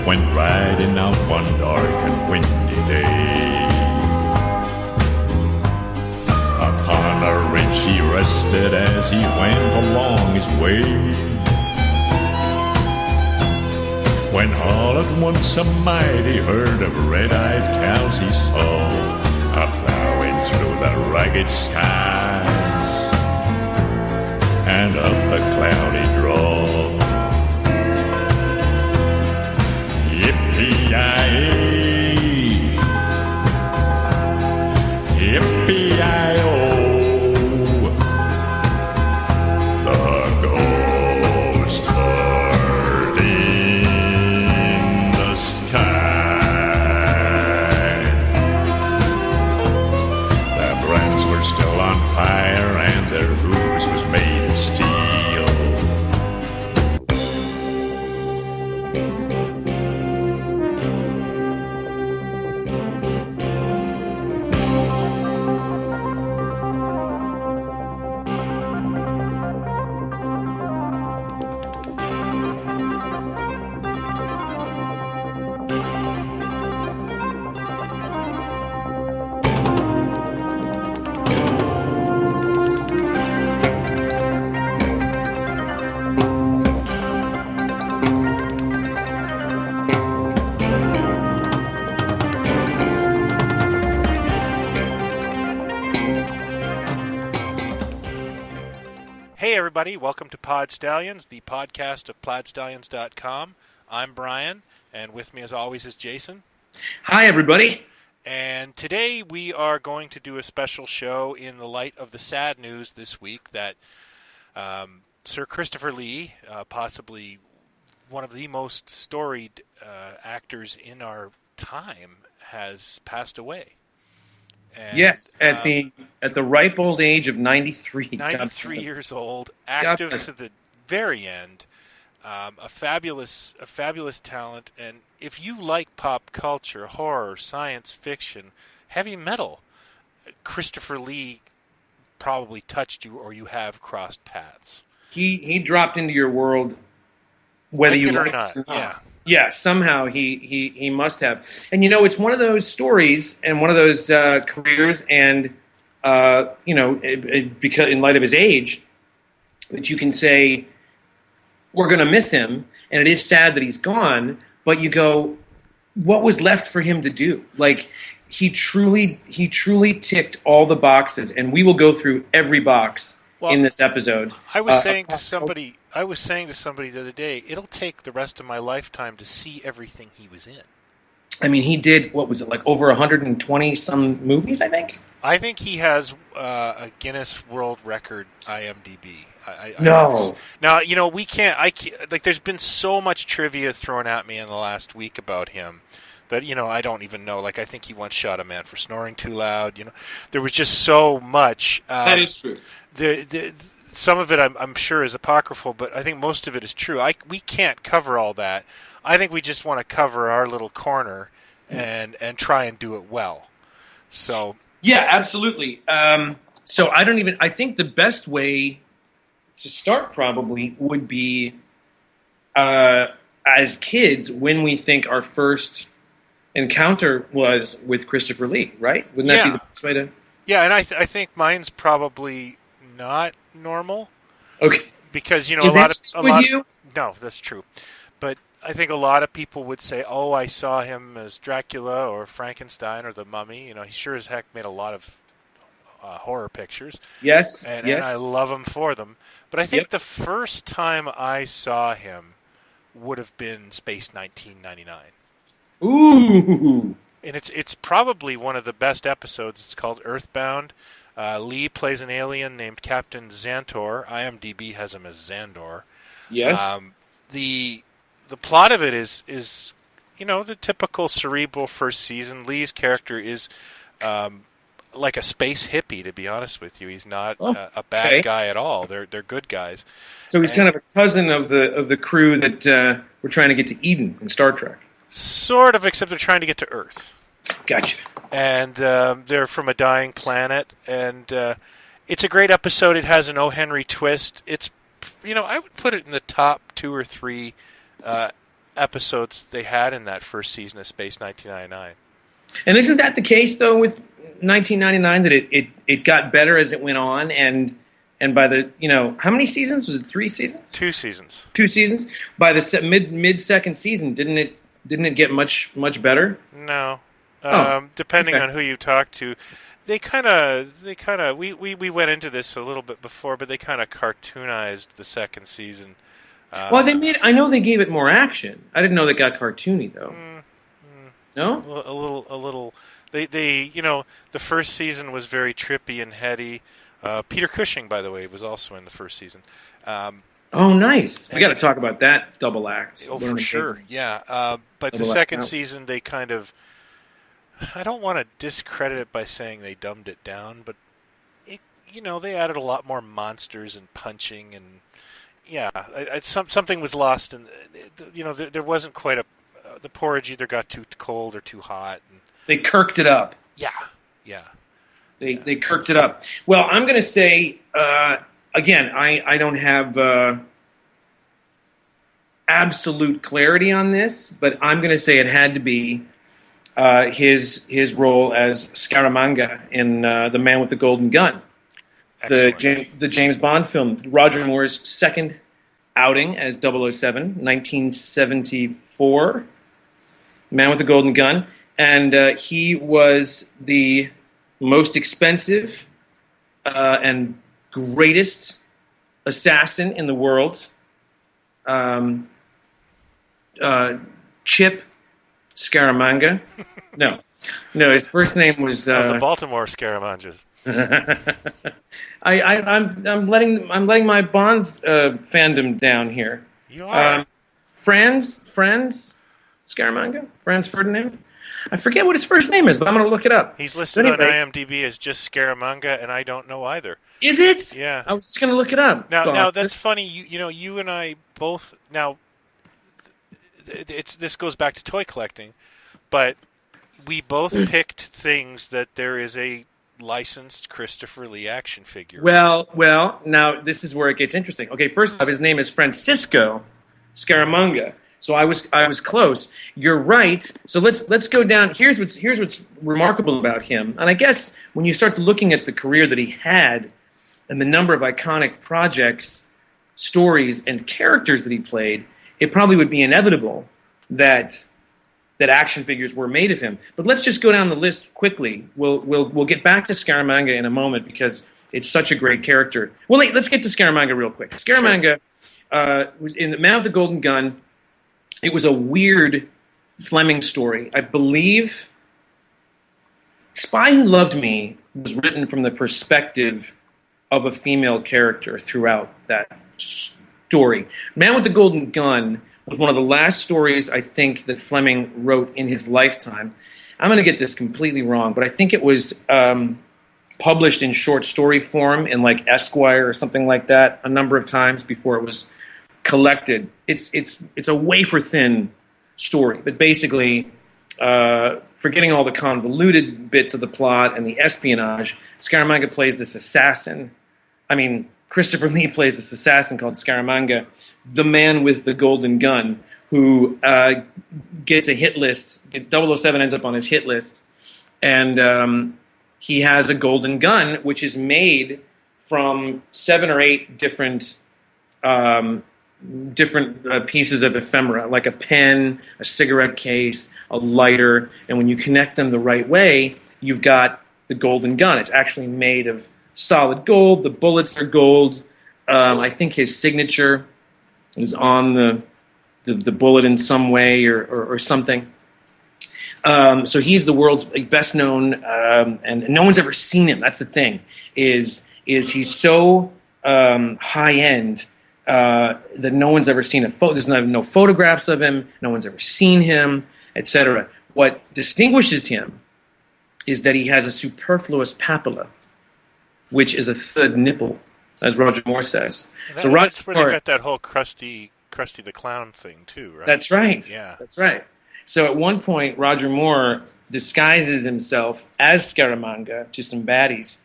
went riding out one dark and windy day. Upon a ridge he rested as he went along his way, when all at once a mighty herd of red-eyed cows he saw, a-plowing through the rugged skies and up a cloudy draw. Yippee-yi-yi, yippee-yi-oh, the ghost herd in the sky. The brands were still on fire and their hooves was made of steel. Hey everybody, welcome to Pod Stallions, the podcast of PodStallions.com. I'm Brian, and with me as always is Jason. Hi everybody. And today we are going to do a special show in the light of the sad news this week that Sir Christopher Lee, possibly one of the most storied actors in our time, has passed away. And, yes, at the ripe old age of 93. 93 years old, active to the very end, a fabulous talent. And if you like pop culture, horror, science fiction, heavy metal, Christopher Lee probably touched you, or you have crossed paths. He dropped into your world, whether you like it or not. Yeah. Yeah, somehow he must have. And, you know, it's one of those stories and one of those careers and, because in light of his age, that you can say, we're going to miss him, and it is sad that he's gone, but you go, what was left for him to do? Like, he truly ticked all the boxes, and we will go through every box in this episode. I was saying to somebody the other day, it'll take the rest of my lifetime to see everything he was in. I mean, he did, what was it, like over 120 some movies, I think? I think he has a Guinness World Record IMDb. Now, you know, there's been so much trivia thrown at me in the last week about him that, you know, I don't even know. Like, I think he once shot a man for snoring too loud. You know, there was just so much. That is true. Some of it, I'm sure, is apocryphal, but I think most of it is true. We can't cover all that. I think we just want to cover our little corner and try and do it well. So yeah, absolutely. So I think the best way to start probably would be as kids when we think our first encounter was with Christopher Lee, right? Wouldn't that be the best way to? Yeah, and I think mine's probably not normal. Okay. Because, you know, no, that's true. But I think a lot of people would say, "Oh, I saw him as Dracula or Frankenstein or the Mummy." You know, he sure as heck made a lot of horror pictures. Yes, and I love him for them. But I think the first time I saw him would have been Space 1999. Ooh. And it's probably one of the best episodes. It's called Earthbound. Lee plays an alien named Captain Xantor. IMDb has him as Xandor. Yes. The plot of it is you know, the typical cerebral first season. Lee's character is like a space hippie, to be honest with you. He's not a bad guy at all. They're good guys. So he's kind of a cousin of the crew that were trying to get to Eden in Star Trek. Sort of, except they're trying to get to Earth. Gotcha. And they're from a dying planet, and it's a great episode. It has an O. Henry twist. It's, you know, I would put it in the top 2 or 3 episodes they had in that first season of Space 1999. And isn't that the case though with 1999 that it got better as it went on, and by the how many seasons was it? 3 seasons? 2 seasons. 2 seasons. By the mid second season, didn't it get much better? No. Depending okay. on who you talk to, they kind of we went into this a little bit before, but they kind of cartoonized the second season. Well, I know they gave it more action. I didn't know they got cartoony though. No, a little. They the first season was very trippy and heady. Peter Cushing, by the way, was also in the first season. Oh, nice. We got to talk about that double act. Oh, for sure. Yeah. But the second season, they kind of... I don't want to discredit it by saying they dumbed it down, but they added a lot more monsters and punching, and something was lost, and there wasn't quite a... the porridge either got too cold or too hot. And, they kirked it up. Yeah. They kirked it up. Well, I'm going to say, again, I don't have absolute clarity on this, but I'm going to say it had to be his role as Scaramanga in The Man with the Golden Gun, the James Bond film, Roger Moore's second outing as 007, 1974, Man with the Golden Gun, and he was the most expensive and greatest assassin in the world. Chip Scaramanga. No, his first name was the Baltimore Scaramangas. I'm letting my Bond fandom down here. You are. Franz Scaramanga? Franz Ferdinand? I forget what his first name is, but I'm going to look it up. He's listed on IMDb as just Scaramanga, and I don't know either. Is it? Yeah. I was just going to look it up. Now that's funny. You and I both now. This goes back to toy collecting, but we both picked things that there is a licensed Christopher Lee action figure. Well. Now this is where it gets interesting. Okay, first off, his name is Francisco Scaramanga. So I was close. You're right. So let's go down. Here's what's remarkable about him. And I guess when you start looking at the career that he had and the number of iconic projects, stories, and characters that he played, it probably would be inevitable that action figures were made of him. But let's just go down the list quickly. We'll get back to Scaramanga in a moment because it's such a great character. Well, let's get to Scaramanga real quick. Scaramanga was in The Man with the Golden Gun. It was a weird Fleming story. I believe Spy Who Loved Me was written from the perspective of a female character throughout that story. Man with the Golden Gun was one of the last stories I think that Fleming wrote in his lifetime. I'm going to get this completely wrong, but I think it was published in short story form in like Esquire or something like that a number of times before it was collected. It's a wafer thin story, but basically, forgetting all the convoluted bits of the plot and the espionage, Scaramanga plays this assassin. I mean, Christopher Lee plays this assassin called Scaramanga, the man with the golden gun, who gets a hit list. 007 ends up on his hit list, and he has a golden gun, which is made from 7 or 8 different pieces of ephemera, like a pen, a cigarette case, a lighter, and when you connect them the right way, you've got the golden gun. It's actually made of solid gold. The bullets are gold. I think his signature is on the bullet in some way or something. So he's the world's best known, and no one's ever seen him. That's the thing, is he's so high end that no one's ever seen there's no photographs of him, no one's ever seen him, etc. What distinguishes him is that he has a superfluous papilla, which is a third nipple, as Roger Moore says. That's where they got that whole Krusty the Clown thing too, right? That's right. Yeah, that's right. So at one point, Roger Moore disguises himself as Scaramanga to some baddies,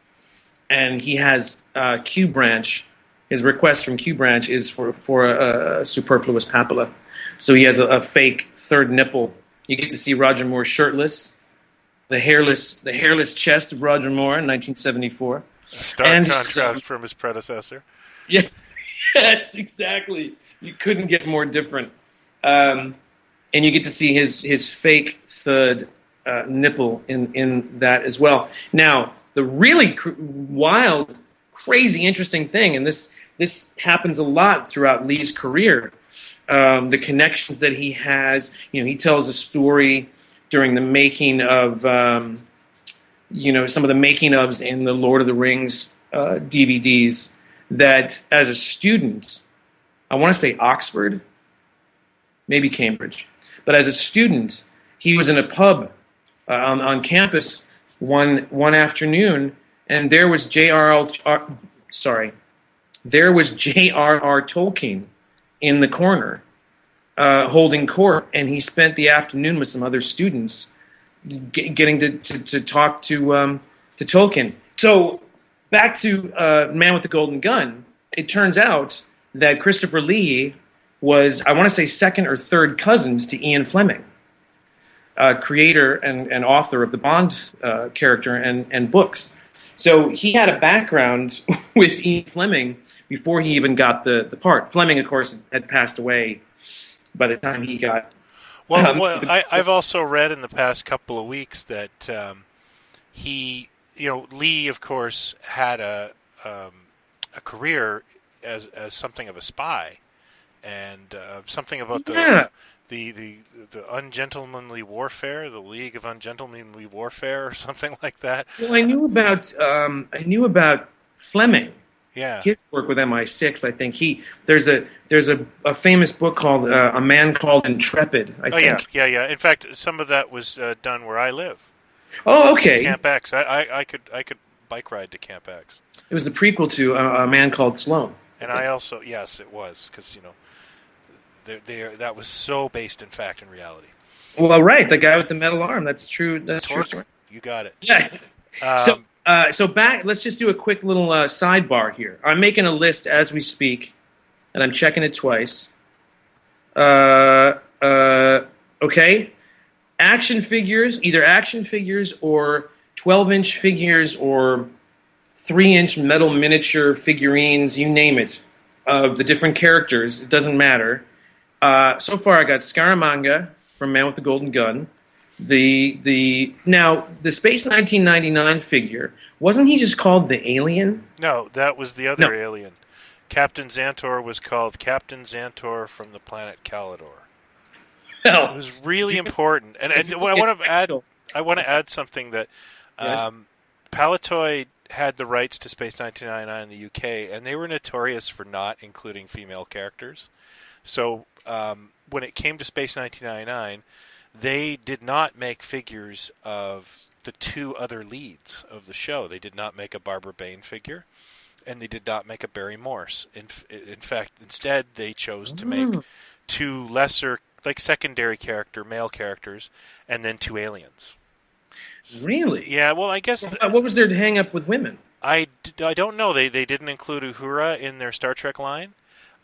and he has Q Branch his request from Q Branch is for a superfluous papilla. So he has a fake third nipple. You get to see Roger Moore shirtless, the hairless chest of Roger Moore in 1974. Stark And contrast from his predecessor. Yes, yes, exactly. You couldn't get more different. And you get to see his fake third nipple in that as well. Now, the really wild, crazy, interesting thing, and this happens a lot throughout Lee's career, the connections that he has. He tells a story during the making of, some of the making ofs in the Lord of the Rings DVDs, that as a student, I want to say Oxford, maybe Cambridge, but as a student, he was in a pub on campus one afternoon, and there was J.R.R. Tolkien in the corner holding court, and he spent the afternoon with some other students getting to talk to Tolkien. So back to Man with the Golden Gun, it turns out that Christopher Lee was, I want to say, second or third cousins to Ian Fleming, creator and author of the Bond character and books. So he had a background with Ian Fleming before he even got the part. Fleming, of course, had passed away by the time he got... I've also read in the past couple of weeks that Lee, of course, had a career as something of a spy, and something about the ungentlemanly warfare, the League of Ungentlemanly Warfare, or something like that. Well, I knew about Fleming. Yeah, his work with MI6. I think there's a famous book called A Man Called Intrepid. I think. Yeah. In fact, some of that was done where I live. Oh, okay. Camp X. I could bike ride to Camp X. It was the prequel to A Man Called Sloan. And I also, yes, it was, because that was so based in fact and reality. Well, right, the guy with the metal arm. That's true. That's true story. You got it. Yes. So back. Let's just do a quick little sidebar here. I'm making a list as we speak, and I'm checking it twice. Okay. Action figures, either action figures or 12-inch figures or 3-inch metal miniature figurines, you name it, of the different characters. It doesn't matter. So far, I got Scaramanga from Man with the Golden Gun. The Space 1999 figure, wasn't he just called the Alien? No, that was the other alien. Captain Xantor was called Captain Xantor from the planet Calidor. Well, it was really important, and I want to add something that Palitoy had the rights to Space 1999 in the UK, and they were notorious for not including female characters. So when it came to Space 1999, they did not make figures of the two other leads of the show. They did not make a Barbara Bain figure, and they did not make a Barry Morse. In fact, instead, they chose to make two lesser, secondary male characters, and then two aliens. Really? Yeah, well, I guess... what was their hang-up with women? I don't know. They didn't include Uhura in their Star Trek line.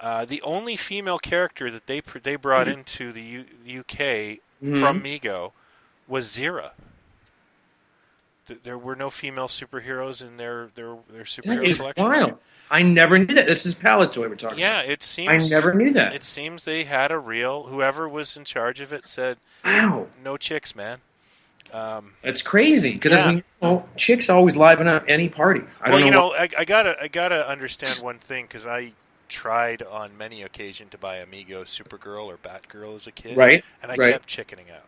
The only female character that they brought into the UK from Mego was Zira. There were no female superheroes in their superhero collection. Wild. I never knew that. This is Palitoy we're talking about. Yeah, it seems... I never knew that. It seems they had a real... Whoever was in charge of it said, wow, no chicks, man. That's crazy, because as we know, chicks always liven up any party. I gotta understand one thing, because I tried on many occasions to buy Amigo Supergirl or Batgirl as a kid, right? And I kept chickening out.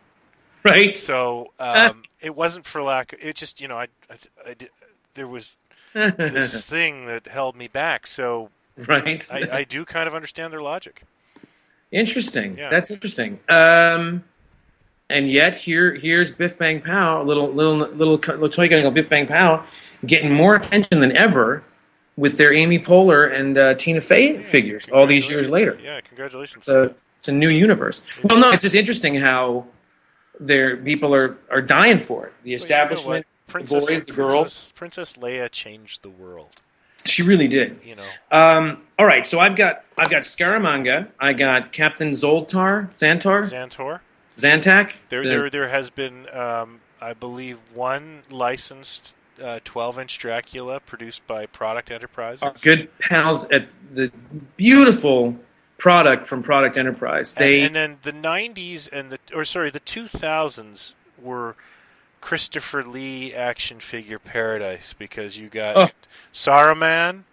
Right. So it wasn't for lack. It just there was this thing that held me back. So right. I do kind of understand their logic. Interesting. Yeah. That's interesting. And yet here's Biff Bang Pow, little toy gun Biff Bang Pow, getting more attention than ever with their Amy Poehler and Tina Fey figures all these years later. Yeah, congratulations. It's a new universe. Well, no, it's just interesting how people are dying for it. The establishment, the boys, the girls. Princess Leia changed the world. She really did. All right, so I've got Scaramanga, I got Captain Xantor. Zantac. There has been, I believe, one licensed 12-inch Dracula produced by Product Enterprises. Our good pals at the beautiful product from Product Enterprise. And then the 90s and the 2000s were Christopher Lee action figure paradise, because you got Saruman,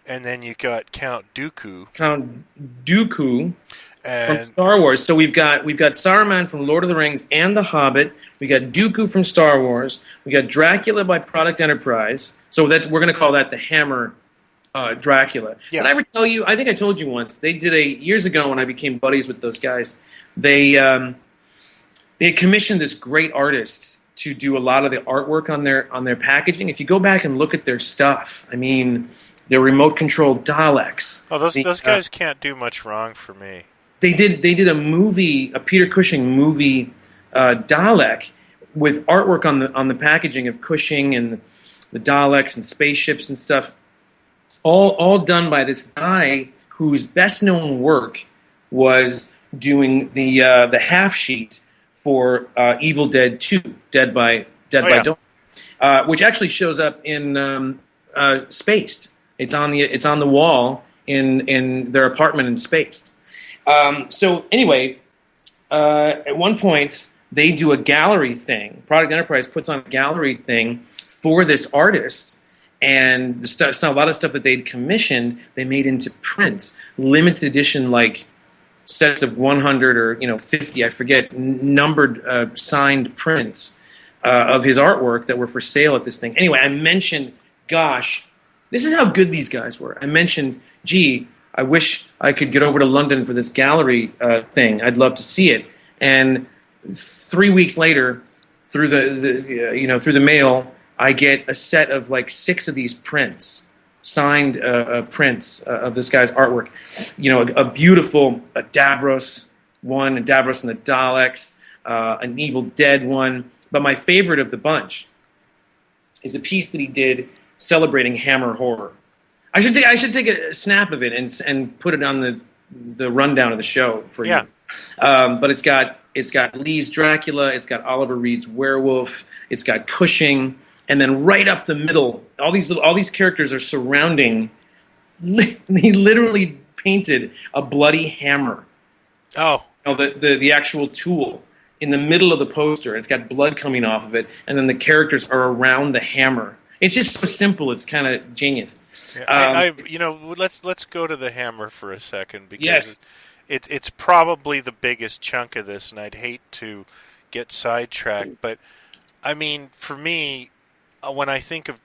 and then you got Count Dooku. From Star Wars. So we've got Saruman from Lord of the Rings and The Hobbit. We got Dooku from Star Wars. We got Dracula by Product Enterprise. So we're going to call that the Hammer Dracula. Yeah. Did I ever tell you? I think I told you once. They did years ago when I became buddies with those guys. They had commissioned this great artist to do a lot of the artwork on their packaging. If you go back and look at their stuff, I mean, their remote controlled Daleks. Oh, those guys can't do much wrong for me. They did a Peter Cushing movie, Dalek, with artwork on the packaging of Cushing and the Daleks and spaceships and stuff, all done by this guy whose best known work was doing the half sheet for Evil Dead 2, Dead by Dawn, which actually shows up in Spaced. It's on the wall in their apartment in Spaced. So anyway, at one point they do a gallery thing. Product Enterprise puts on a gallery thing for this artist, and a lot of stuff that they'd commissioned, they made into prints, limited edition, like sets of 100 or 50, I forget, numbered signed prints of his artwork that were for sale at this thing. Anyway, I mentioned, gosh, this is how good these guys were. I mentioned, gee, I wish I could get over to London for this gallery thing. I'd love to see it. And 3 weeks later, through the mail, I get a set of like 6 of these prints, signed prints of this guy's artwork. A beautiful Davros one, a Davros and the Daleks, an Evil Dead one. But my favorite of the bunch is a piece that he did celebrating Hammer horror. I should take a snap of it and put it on the rundown of the show for you. But it's got Lee's Dracula, it's got Oliver Reed's Werewolf, it's got Cushing, and then right up the middle, all these characters are surrounding. He literally painted a bloody hammer. Oh, the actual tool in the middle of the poster. It's got blood coming off of it, and then the characters are around the hammer. It's just so simple. It's kind of genius. Let's go to the hammer for a second, because it's probably the biggest chunk of this, and I'd hate to get sidetracked. But I mean, for me, when I think of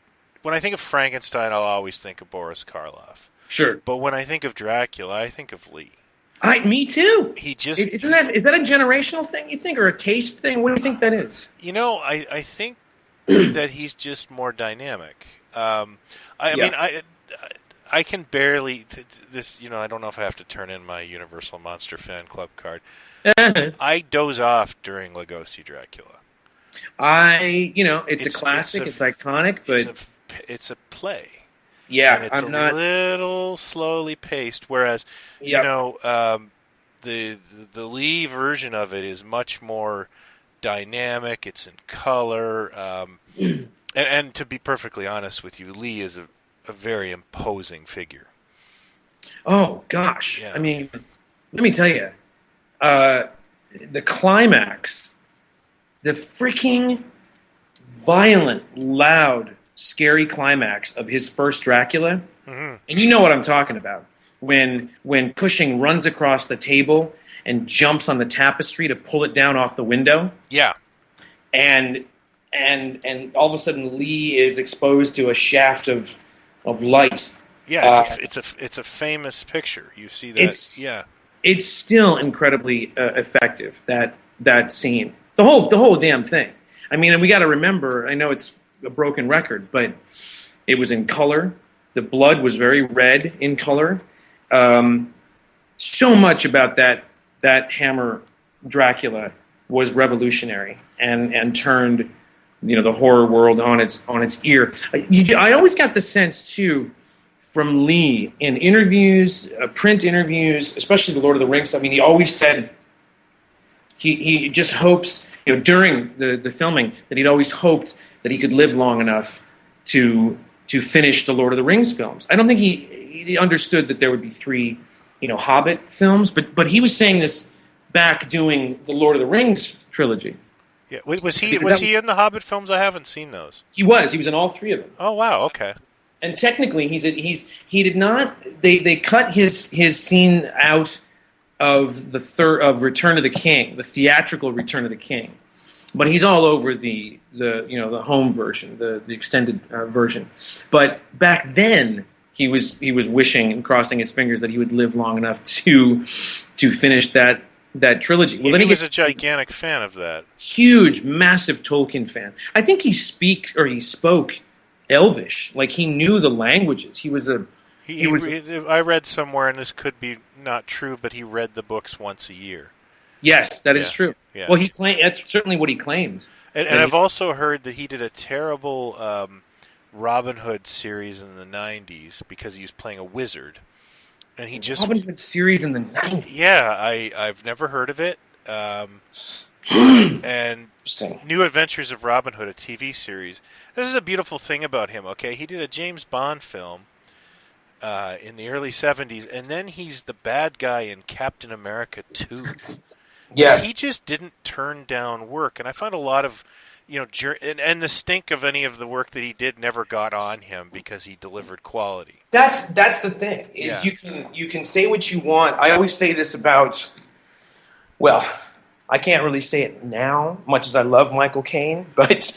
Frankenstein, I'll always think of Boris Karloff. Sure. But when I think of Dracula, I think of Lee. Me too. Is that a generational thing, you think, or a taste thing? What do you think that is? I think that he's just more dynamic. I mean, I can barely this. I don't know if I have to turn in my Universal Monster Fan Club card. I doze off during Lugosi Dracula. It's a classic. It's iconic, but it's a play. Yeah, and it's a little slowly paced. Whereas, the Lee version of it is much more dynamic. It's in color. And to be perfectly honest with you, Lee is a very imposing figure. Oh, gosh. Yeah. I mean, let me tell you, the climax, the freaking violent, loud, scary climax of his first Dracula, and you know what I'm talking about, when Cushing runs across the table and jumps on the tapestry to pull it down off the window. Yeah. And all of a sudden Lee is exposed to a shaft of light. Yeah, it's a famous picture. You see that? It's still incredibly effective, that scene. The whole damn thing. I mean, and we got to remember. I know it's a broken record, but it was in color. The blood was very red in color. So much about that Hammer Dracula was revolutionary and turned the horror world on its ear. I always got the sense too from Lee in interviews, print interviews, especially the Lord of the Rings. I mean, he always said he just hopes, during the filming, that he'd always hoped that he could live long enough to finish the Lord of the Rings films. I don't think he understood that there would be 3, Hobbit films, but he was saying this back doing the Lord of the Rings trilogy. Yeah, was he in the Hobbit films? I haven't seen those. He was in all 3 of them. Oh wow, okay. And technically, he did not. They cut his scene out of of Return of the King, the theatrical Return of the King, but he's all over the home version, the extended version. But back then, he was wishing and crossing his fingers that he would live long enough to finish that trilogy. Well, then he was a gigantic fan of that. Huge, massive Tolkien fan. I think he spoke Elvish, like he knew the languages. He was a. I read somewhere, and this could be not true, but he read the books once a year. Yes, that is true. Yeah. Well, that's certainly what he claims. And I've also heard that he did a terrible Robin Hood series in the 90s because he was playing a wizard. And he just Robin Hood series in the 90s? Yeah, I've never heard of it. And New Adventures of Robin Hood, a TV series. This is a beautiful thing about him, okay? He did a James Bond film in the early 70s, and then he's the bad guy in Captain America 2. Yes. He just didn't turn down work, and I found a lot of, and the stink of any of the work that he did never got on him because he delivered quality. That's the thing. You can say what you want. I always say this about, well, I can't really say it now, much as I love Michael Caine, but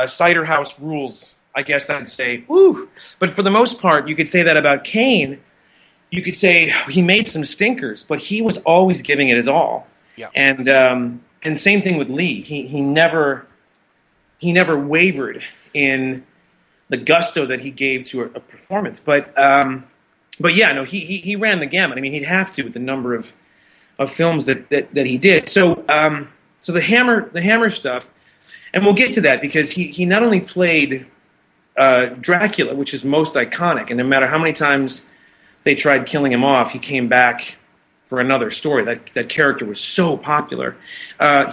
Cider House rules, I guess I'd say. Woo! But for the most part, you could say that about Caine. You could say he made some stinkers, but he was always giving it his all. Yeah. And same thing with Lee. He never wavered in the gusto that he gave to a performance. But yeah, no, he ran the gamut. I mean, he'd have to with the number of films that he did. So the Hammer stuff, and we'll get to that because he not only played Dracula, which is most iconic, and no matter how many times they tried killing him off, he came back for another story. That character was so popular.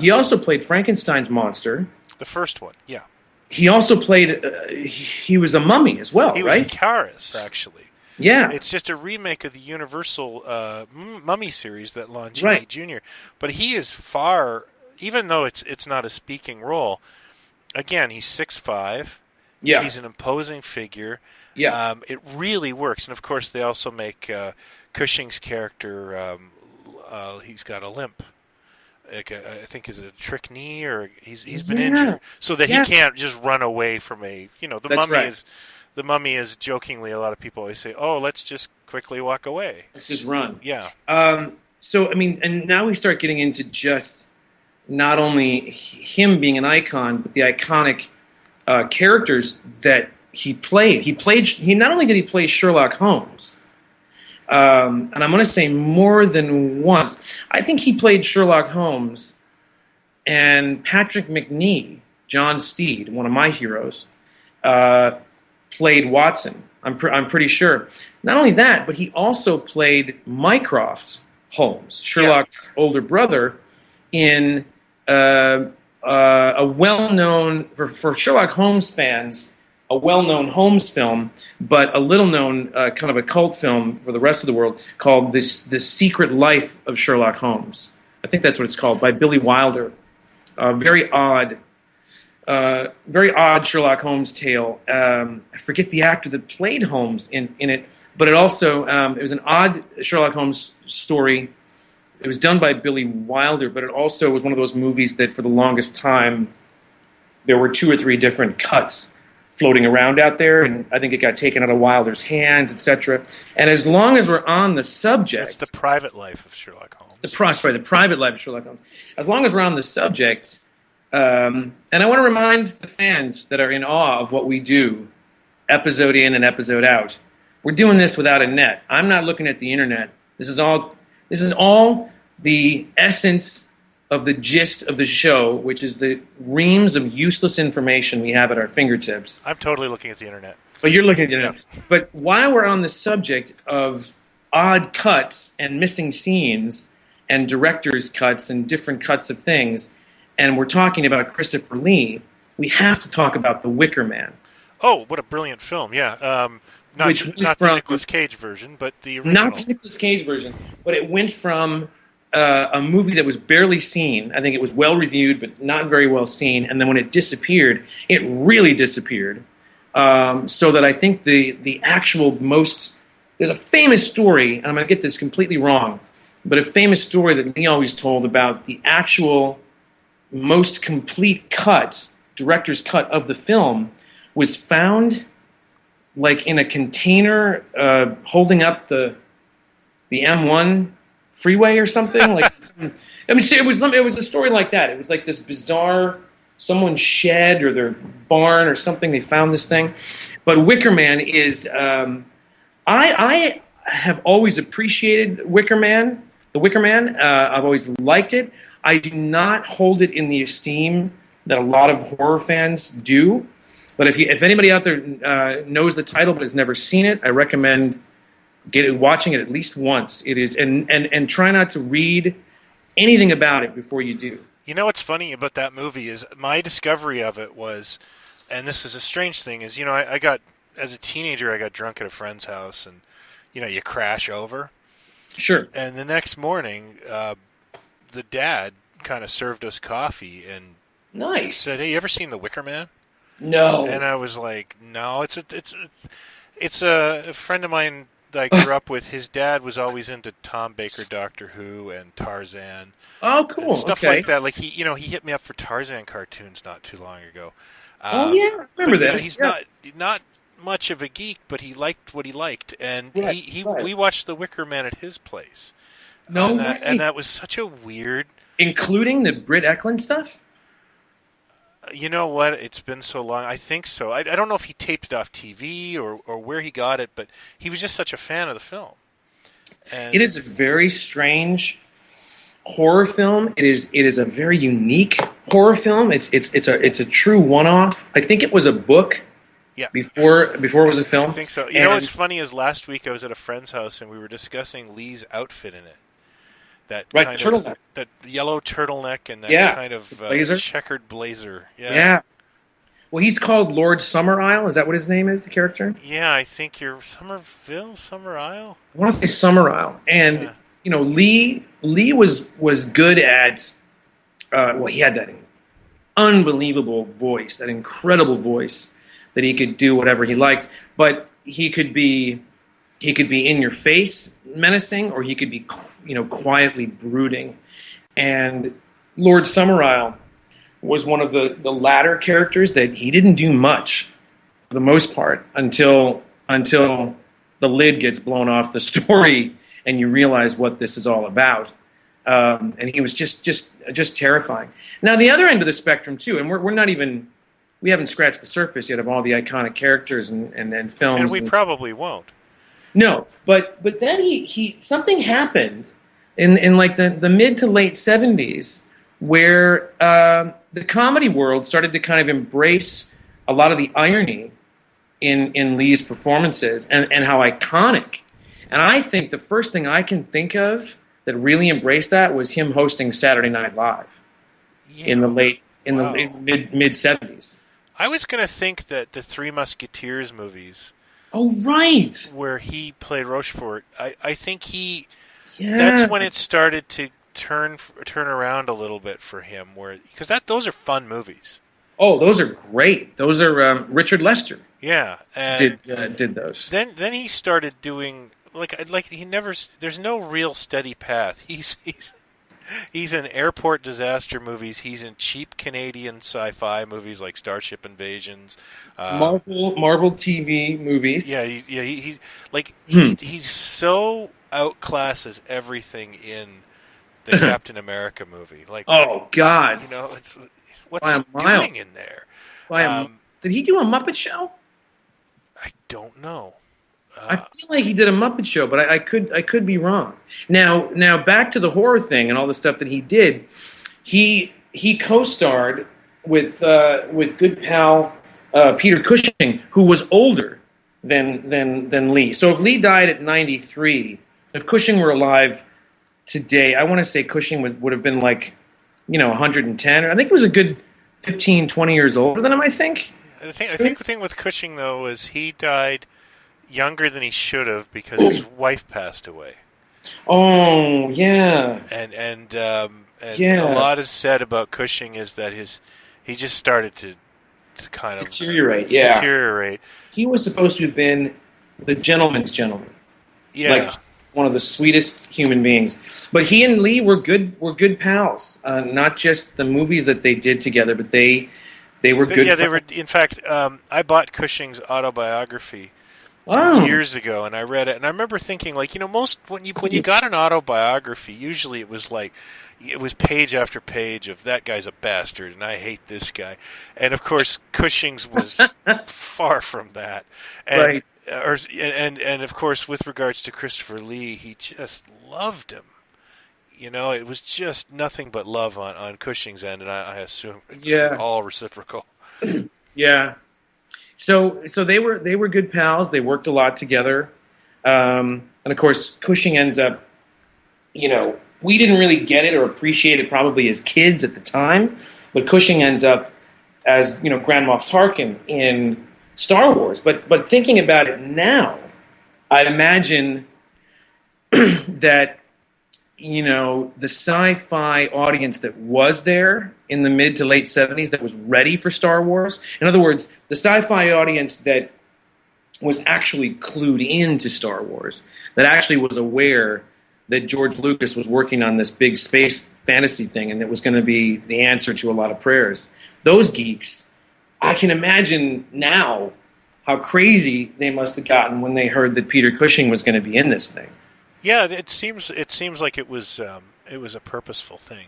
He also played Frankenstein's monster. The first one, yeah. He also played. He was a mummy as well, right? He was Karis, actually. Yeah, it's just a remake of the Universal Mummy series that Lon Chaney Jr. But he is far, even though it's not a speaking role. Again, he's 6'5". Yeah, he's an imposing figure. Yeah, it really works, and of course they also make Cushing's character. He's got a limp. I think is it a trick knee or he's been injured, so that he can't just run away from the mummy is. The Mummy is jokingly, a lot of people always say, "Oh, let's just quickly walk away. Let's just run." Yeah. So I mean, and now we start getting into just not only him being an icon, but the iconic characters that he played. He not only did he play Sherlock Holmes, and I'm going to say more than once. I think he played Sherlock Holmes, and Patrick Macnee, John Steed, one of my heroes. Played Watson. I'm pretty sure. Not only that, but he also played Mycroft Holmes, Sherlock's older brother, in a well-known for Sherlock Holmes fans, a well-known Holmes film, but a little-known kind of a cult film for the rest of the world called The Secret Life of Sherlock Holmes. I think that's what it's called, by Billy Wilder. Very odd Sherlock Holmes tale. I forget the actor that played Holmes in it, but it also it was an odd Sherlock Holmes story. It was done by Billy Wilder, but it also was one of those movies that for the longest time there were 2 or 3 different cuts floating around out there, and I think it got taken out of Wilder's hands, etc. And as long as we're on the subject... It's The Private Life of Sherlock Holmes. The Private Life of Sherlock Holmes. As long as we're on the subject... and I want to remind the fans that are in awe of what we do, episode in and episode out. We're doing this without a net. I'm not looking at the internet. This is all the essence of the gist of the show, which is the reams of useless information we have at our fingertips. I'm totally looking at the internet. But you're looking at it. Yeah. But while we're on the subject of odd cuts and missing scenes and director's cuts and different cuts of things, and we're talking about Christopher Lee, we have to talk about The Wicker Man, Oh, what a brilliant film! Yeah, which went not the from Nicolas Cage version, but the not original. the Nicolas Cage version, but it went from a movie that was barely seen. I think it was well reviewed, but not very well seen. And then when it disappeared, it really disappeared. So that I think the actual most there's a famous story, and I'm going to get this completely wrong, but a famous story that Lee always told about the actual most complete cut, director's cut of the film, was found like in a container holding up the M1 freeway or something. Like, I mean, it was a story like that. It was like this bizarre someone's shed or their barn or something. They found this thing, but Wicker Man is. I have always appreciated Wicker Man. The Wicker Man. I've always liked it. I do not hold it in the esteem that a lot of horror fans do. But if anybody out there knows the title but has never seen it, I recommend watching it at least once. It is and try not to read anything about it before you do. You know what's funny about that movie is my discovery of it was, and this is a strange thing, is I got as a teenager I got drunk at a friend's house and you crash over. Sure. And the next morning, the dad kind of served us coffee and Nice. said, "Hey, you ever seen The Wicker Man?" No. And I was like, "No, it's a friend of mine that I grew up with. His dad was always into Tom Baker, Doctor Who, and Tarzan. Oh, cool. And stuff okay. like that. Like he hit me up for Tarzan cartoons not too long ago. Oh yeah, I remember this. He's Yeah. not much of a geek, but he liked what he liked, and Right, right. we watched The Wicker Man at his place. No and way. that was such a weird. Including the Britt Eklund stuff. You know what? It's been so long. I think so. I don't know if he taped it off TV or where he got it, but he was just such a fan of the film. And It is a very strange horror film. It is a very unique horror film. It's a true one-off. I think it was a book. Yeah. Before it was a film. I think so. You know what's funny is last week I was at a friend's house and we were discussing Lee's outfit in it. That Right, kind turtleneck. of that yellow turtleneck and that Yeah, kind of blazer. checkered blazer. Yeah. Well, he's called Lord Summer Isle. Is that what his name is, the character? Yeah, I think you're Summer Isle. I want to say Summer Isle. And Yeah. Lee was good at. He had that unbelievable voice, that incredible voice that he could do whatever he liked. But he could be in your face, menacing, or he could be quietly brooding. And Lord Summer Isle was one of the latter characters that he didn't do much, for the most part, until the lid gets blown off the story and you realize what this is all about. And he was just terrifying. Now the other end of the spectrum too, and we haven't scratched the surface yet of all the iconic characters and films. And we probably won't. No, but then he something happened in like the mid to late 70s where the comedy world started to kind of embrace a lot of the irony in Lee's performances and how iconic. And I think the first thing I can think of that really embraced that was him hosting Saturday Night Live in the mid 70s. I was going to think that the Three Musketeers movies. Oh, right. Where he played Rochefort, I think Yeah. that's when it started to turn around a little bit for him, because those are fun movies. Oh, those are great. Those are Richard Lester. Yeah, and did those. Then he started doing like he never. There's no real steady path. He's in airport disaster movies. He's in cheap Canadian sci-fi movies like Starship Invasions, Marvel TV movies. Yeah, he's so outclasses everything in the Captain America movie. Like, oh God, it's what's he doing in there? Did he do a Muppet Show? I don't know. I feel like he did a Muppet Show, but I could be wrong. Now back to the horror thing and all the stuff that he did. He co-starred with good pal Peter Cushing, who was older than Lee. So if Lee died at 93, if Cushing were alive today, I want to say Cushing would have been like, 110. I think he was a good 15, 20 years older than him, I think. I think the thing with Cushing though is he died younger than he should have because his wife passed away. Oh, yeah. And a Yeah. lot is said about Cushing is that he just started to kind of Deteriorate, yeah. deteriorate. He was supposed to have been the gentleman's gentleman. Yeah. Like one of the sweetest human beings. But he and Lee were good pals. Not just the movies that they did together, but they were good. Yeah, they were. In fact, I bought Cushing's autobiography Oh. years ago, and I read it, and I remember thinking, like, most when you got an autobiography, usually it was page after page of that guy's a bastard, and I hate this guy, and of course Cushing's was far from that, and, Right. And of course with regards to Christopher Lee, he just loved him. It was just nothing but love on Cushing's end, and I assume it's all reciprocal. Yeah. So they were good pals. They worked a lot together, and of course Cushing ends up. We didn't really get it or appreciate it probably as kids at the time, but Cushing ends up as Grand Moff Tarkin in Star Wars. But thinking about it now, I imagine that the sci-fi audience that was there in the mid to late 70s that was ready for Star Wars. In other words, the sci-fi audience that was actually clued into Star Wars, that actually was aware that George Lucas was working on this big space fantasy thing and it was going to be the answer to a lot of prayers. Those geeks, I can imagine now how crazy they must have gotten when they heard that Peter Cushing was going to be in this thing. Yeah, it seems like it was a purposeful thing.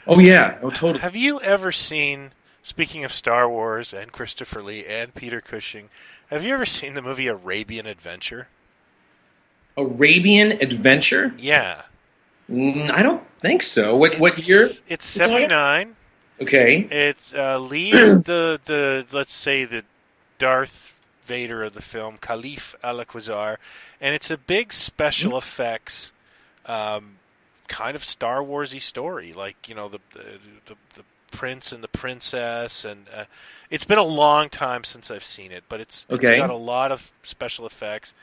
Oh yeah, oh totally. Have you ever seen? Speaking of Star Wars and Christopher Lee and Peter Cushing, have you ever seen the movie Arabian Adventure? Arabian Adventure? Yeah. I don't think so. What year? It's 79. Okay. It's Lee is the let's say the Darth Vader of the film, Khalif Al-Akhwazar, and it's a big special effects kind of Star Wars-y story, like the prince and the princess, and it's been a long time since I've seen it, but it's got a lot of special effects.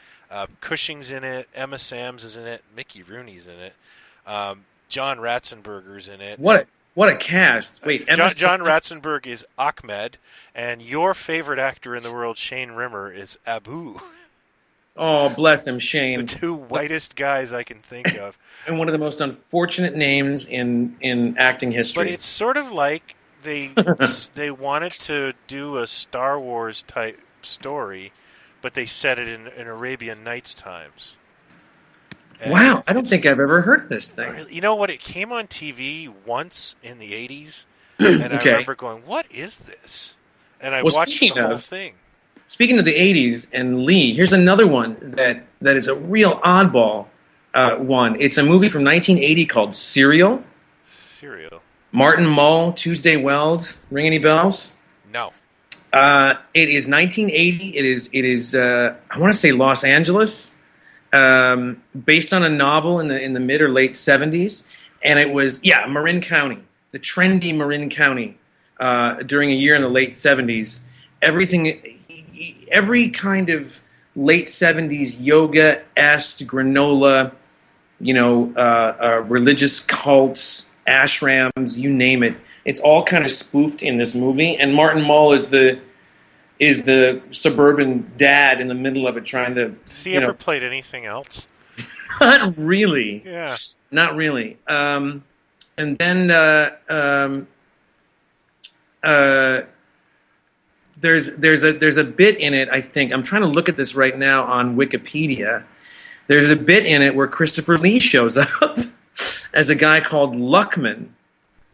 Cushing's in it, Emma Samms is in it, Mickey Rooney's in it, John Ratzenberger's in it. What a cast! Wait, John Ratzenberg is Ahmed, and your favorite actor in the world, Shane Rimmer, is Abu. Oh, bless him, Shane. The two whitest guys I can think of. And one of the most unfortunate names in acting history. But it's sort of like they wanted to do a Star Wars type story, but they set it in Arabian Nights times. And wow, I don't think I've ever heard of this thing. You know what? It came on TV once in the 80s, and I remember going, what is this? And I watched the whole thing. Speaking of the 80s and Lee, here's another one that is a real oddball one. It's a movie from 1980 called Serial. Martin Mull, Tuesday Wells. Ring any bells? No. It is 1980. It is I want to say Los Angeles. Based on a novel in the mid or late 70s, and it was Marin County, the trendy Marin County, during a year in the late 70s. Every kind of late 70s yoga-esque granola, religious cults, ashrams, you name it. It's all kind of spoofed in this movie, and Martin Mull is the suburban dad in the middle of it trying to... Has he ever played anything else? Not really. Yeah. Not really. And then there's a bit in it, I think. I'm trying to look at this right now on Wikipedia. There's a bit in it where Christopher Lee shows up as a guy called Luckman.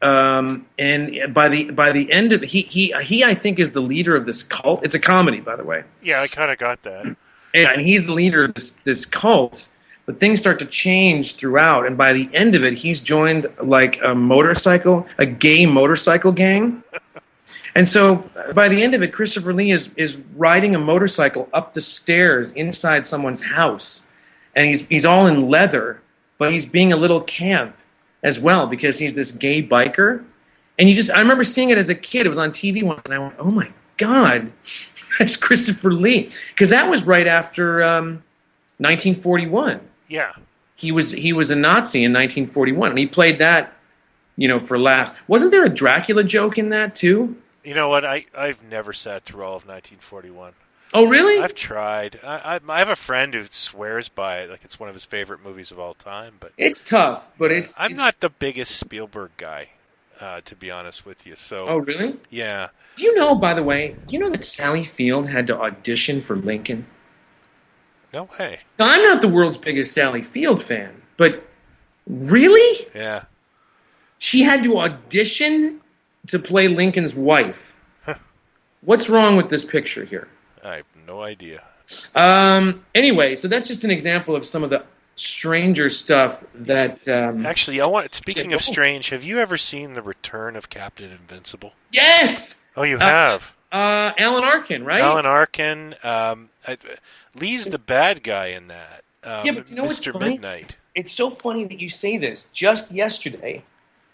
And by the end of he I think is the leader of this cult. It's a comedy, by the way. Yeah, I kind of got that. Yeah, and he's the leader of this cult. But things start to change throughout, and by the end of it, he's joined like a gay motorcycle gang, And so by the end of it, Christopher Lee is riding a motorcycle up the stairs inside someone's house, and he's all in leather, but he's being a little camp as well because he's this gay biker. And I remember seeing it as a kid. It was on TV once, and I went, "Oh my God, that's Christopher Lee," because that was right after 1941. Yeah. He was a Nazi in 1941, and he played that, for laughs. Wasn't there a Dracula joke in that too? You know what? I've never sat through all of 1941. Oh, really? I've tried. I have a friend who swears by it, like it's one of his favorite movies of all time. But it's tough. But I'm not the biggest Spielberg guy, to be honest with you. So. Oh, really? Yeah. Do you know, by the way, that Sally Field had to audition for Lincoln? No way. Now, I'm not the world's biggest Sally Field fan, but really? Yeah. She had to audition to play Lincoln's wife. What's wrong with this picture here? I have no idea. Anyway, so that's just an example of some of the stranger stuff that... Actually, speaking of strange, have you ever seen The Return of Captain Invincible? Yes! Oh, you have? Alan Arkin, right? Alan Arkin. Lee's the bad guy in that. Yeah, but you know what's Mr. funny? Midnight. It's so funny that you say this. Just yesterday,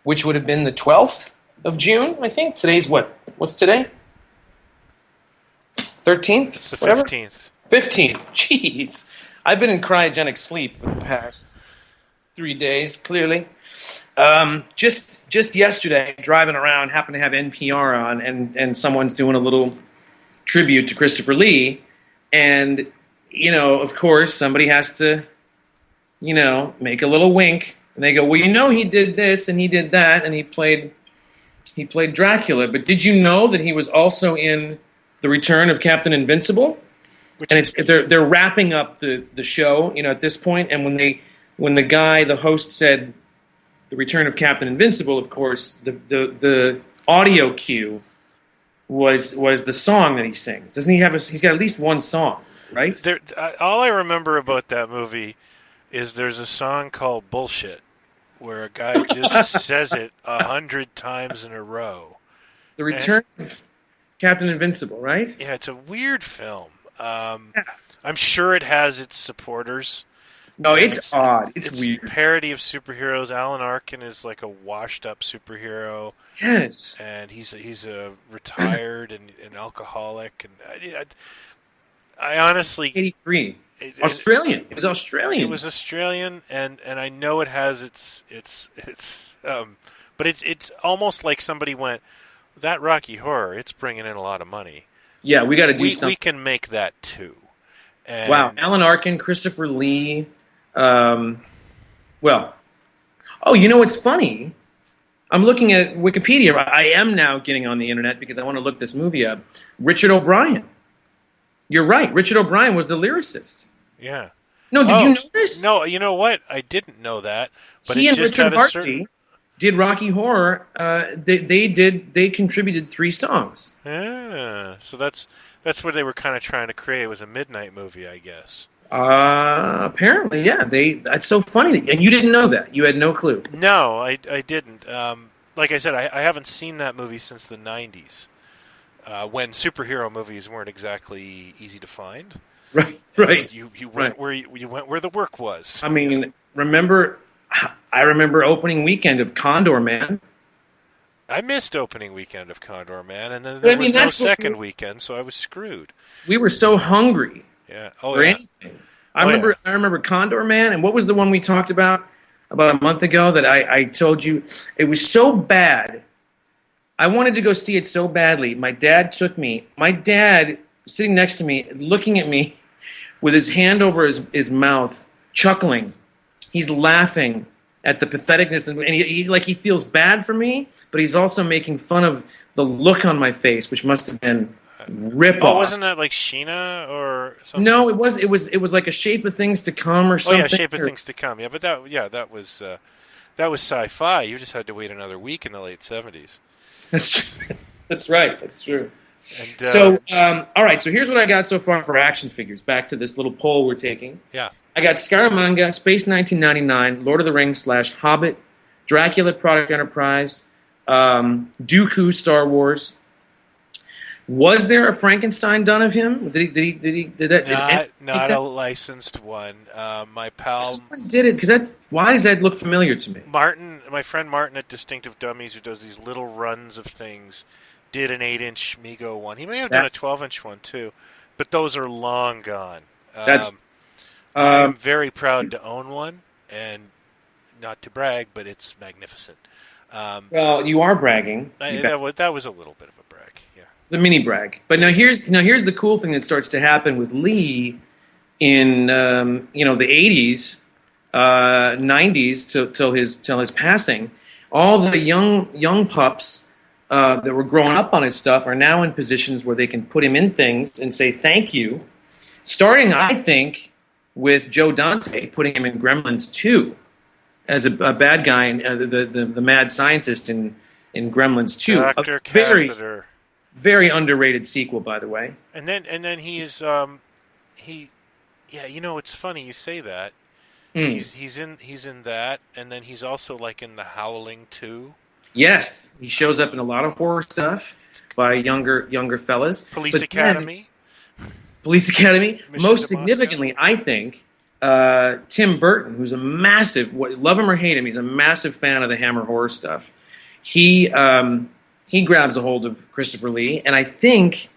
which would have been the 12th of June, I think. Today's what? What's today? 13th? It's the Whatever? 15th. 15th. Jeez. I've been in cryogenic sleep for the past 3 days, clearly. Just yesterday, driving around, happened to have NPR on, and someone's doing a little tribute to Christopher Lee. And, of course, somebody has to, make a little wink. And they go, well, he did this and he did that, and he played Dracula. But did you know that he was also in The Return of Captain Invincible? And they're wrapping up the show, at this point. And when the host said The Return of Captain Invincible, of course, the audio cue was the song that he sings. Doesn't he have he's got at least one song, right? All I remember about that movie is there's a song called Bullshit, where a guy just says it 100 times in a row. The Return of Captain Invincible, right? Yeah, it's a weird film. I'm sure it has its supporters. No, it's odd. It's weird. A parody of superheroes. Alan Arkin is like a washed-up superhero. Yes. And he's a retired and alcoholic. And I honestly... 83. Australian. It was Australian. It was Australian, and I know it has its but it's almost like somebody went, that Rocky Horror, it's bringing in a lot of money. Yeah, we got to do something. We can make that too. And wow, Alan Arkin, Christopher Lee. You know what's funny? I'm looking at Wikipedia. I am now getting on the internet because I want to look this movie up. Richard O'Brien. You're right. Richard O'Brien was the lyricist. Yeah. No, did you know this? No, you know what? I didn't know that. But he it and just Richard had Hartley did Rocky Horror. They contributed 3 songs. Yeah. So that's what they were kind of trying to create. It was a midnight movie, I guess. Apparently, yeah. That's so funny. And you didn't know that. You had no clue. No, I didn't. Like I said, I haven't seen that movie since the 90s. When superhero movies weren't exactly easy to find. Right. You went where you went where the work was. I mean, I remember opening weekend of Condor Man. I missed opening weekend of Condor Man, and then there was no second weekend, so I was screwed. We were so hungry. Yeah. For anything. I remember Condor Man, and what was the one we talked about a month ago that I told you it was so bad. I wanted to go see it so badly. My dad took me. My dad sitting next to me, looking at me with his hand over his mouth, chuckling. He's laughing at the patheticness, and he feels bad for me, but he's also making fun of the look on my face, which must have been rip-off. Wasn't that like Sheena or something? No, it was like A Shape of Things to Come or something. Oh yeah, Shape of Things to Come. Yeah, but that was sci-fi. You just had to wait another week in the late 70s. That's true. That's right. That's true. And, all right. So here's what I got so far for action figures. Back to this little poll we're taking. Yeah. I got Scaramanga, Space 1999, Lord of the Rings / Hobbit, Dracula, Product Enterprise, Dooku, Star Wars, Was there a Frankenstein done of him? Did anyone make Not a that? licensed one. My pal Someone did it because why does that look familiar to me? Martin, my friend Martin at Distinctive Dummies, who does these little runs of things, did an 8-inch Mego one. He may have done a That's 12-inch one too, but those are long gone. that's I um, am very proud to own one, and not to brag, but it's magnificent. Um, well, you are bragging. You bet. that was a little bit of a brag, yeah. It's a mini brag. But now here's the cool thing that starts to happen with Lee in the 80s, 90s till his passing. All the young pups that were growing up on his stuff are now in positions where they can put him in things and say thank you. Starting, I think, with Joe Dante putting him in Gremlins 2 as a bad guy, and the mad scientist in Gremlins 2. A Doctor very Catheter, very underrated sequel, by the way. and then he is he, yeah. It's funny you say that. Hmm. He's in that, and then he's also like in The Howling too. Yes, he shows up in a lot of horror stuff by younger fellas. Police But then, Academy, Police Academy. Mission Most to Moscow. significantly, I think Tim Burton, who's a massive, love him or hate him, he's a massive fan of the Hammer horror stuff. He grabs a hold of Christopher Lee, and I think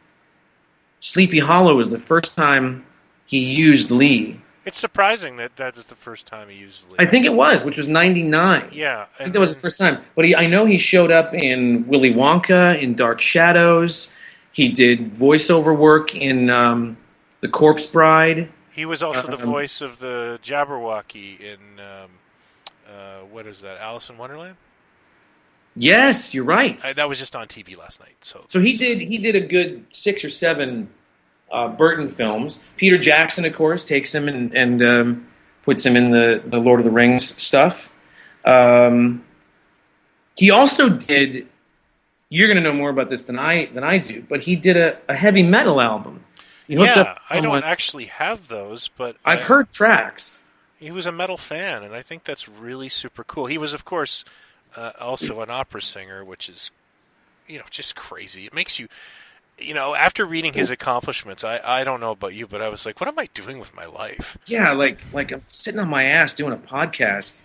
Sleepy Hollow is the first time he used Lee. It's surprising that is the first time he used Lee. I think it was, which was '99. Yeah, I think that was the first time. But I know he showed up in Willy Wonka, in Dark Shadows. He did voiceover work in The Corpse Bride. he was also the voice of the Jabberwocky in what is that? Alice in Wonderland. Yes, you're right. That was just on TV last night. So he did a good 6 or 7 Burton films. Peter Jackson, of course, takes him and puts him in the Lord of the Rings stuff. He also did. You're going to know more about this than I do, but he did a heavy metal album. He hooked Yeah, up I don't someone- actually have those, but I've heard tracks. he was a metal fan, and I think that's really super cool. He was, of course, also an opera singer, which is, just crazy. It makes you, after reading his accomplishments, I don't know about you, but I was like, what am I doing with my life? Yeah, like I'm sitting on my ass doing a podcast.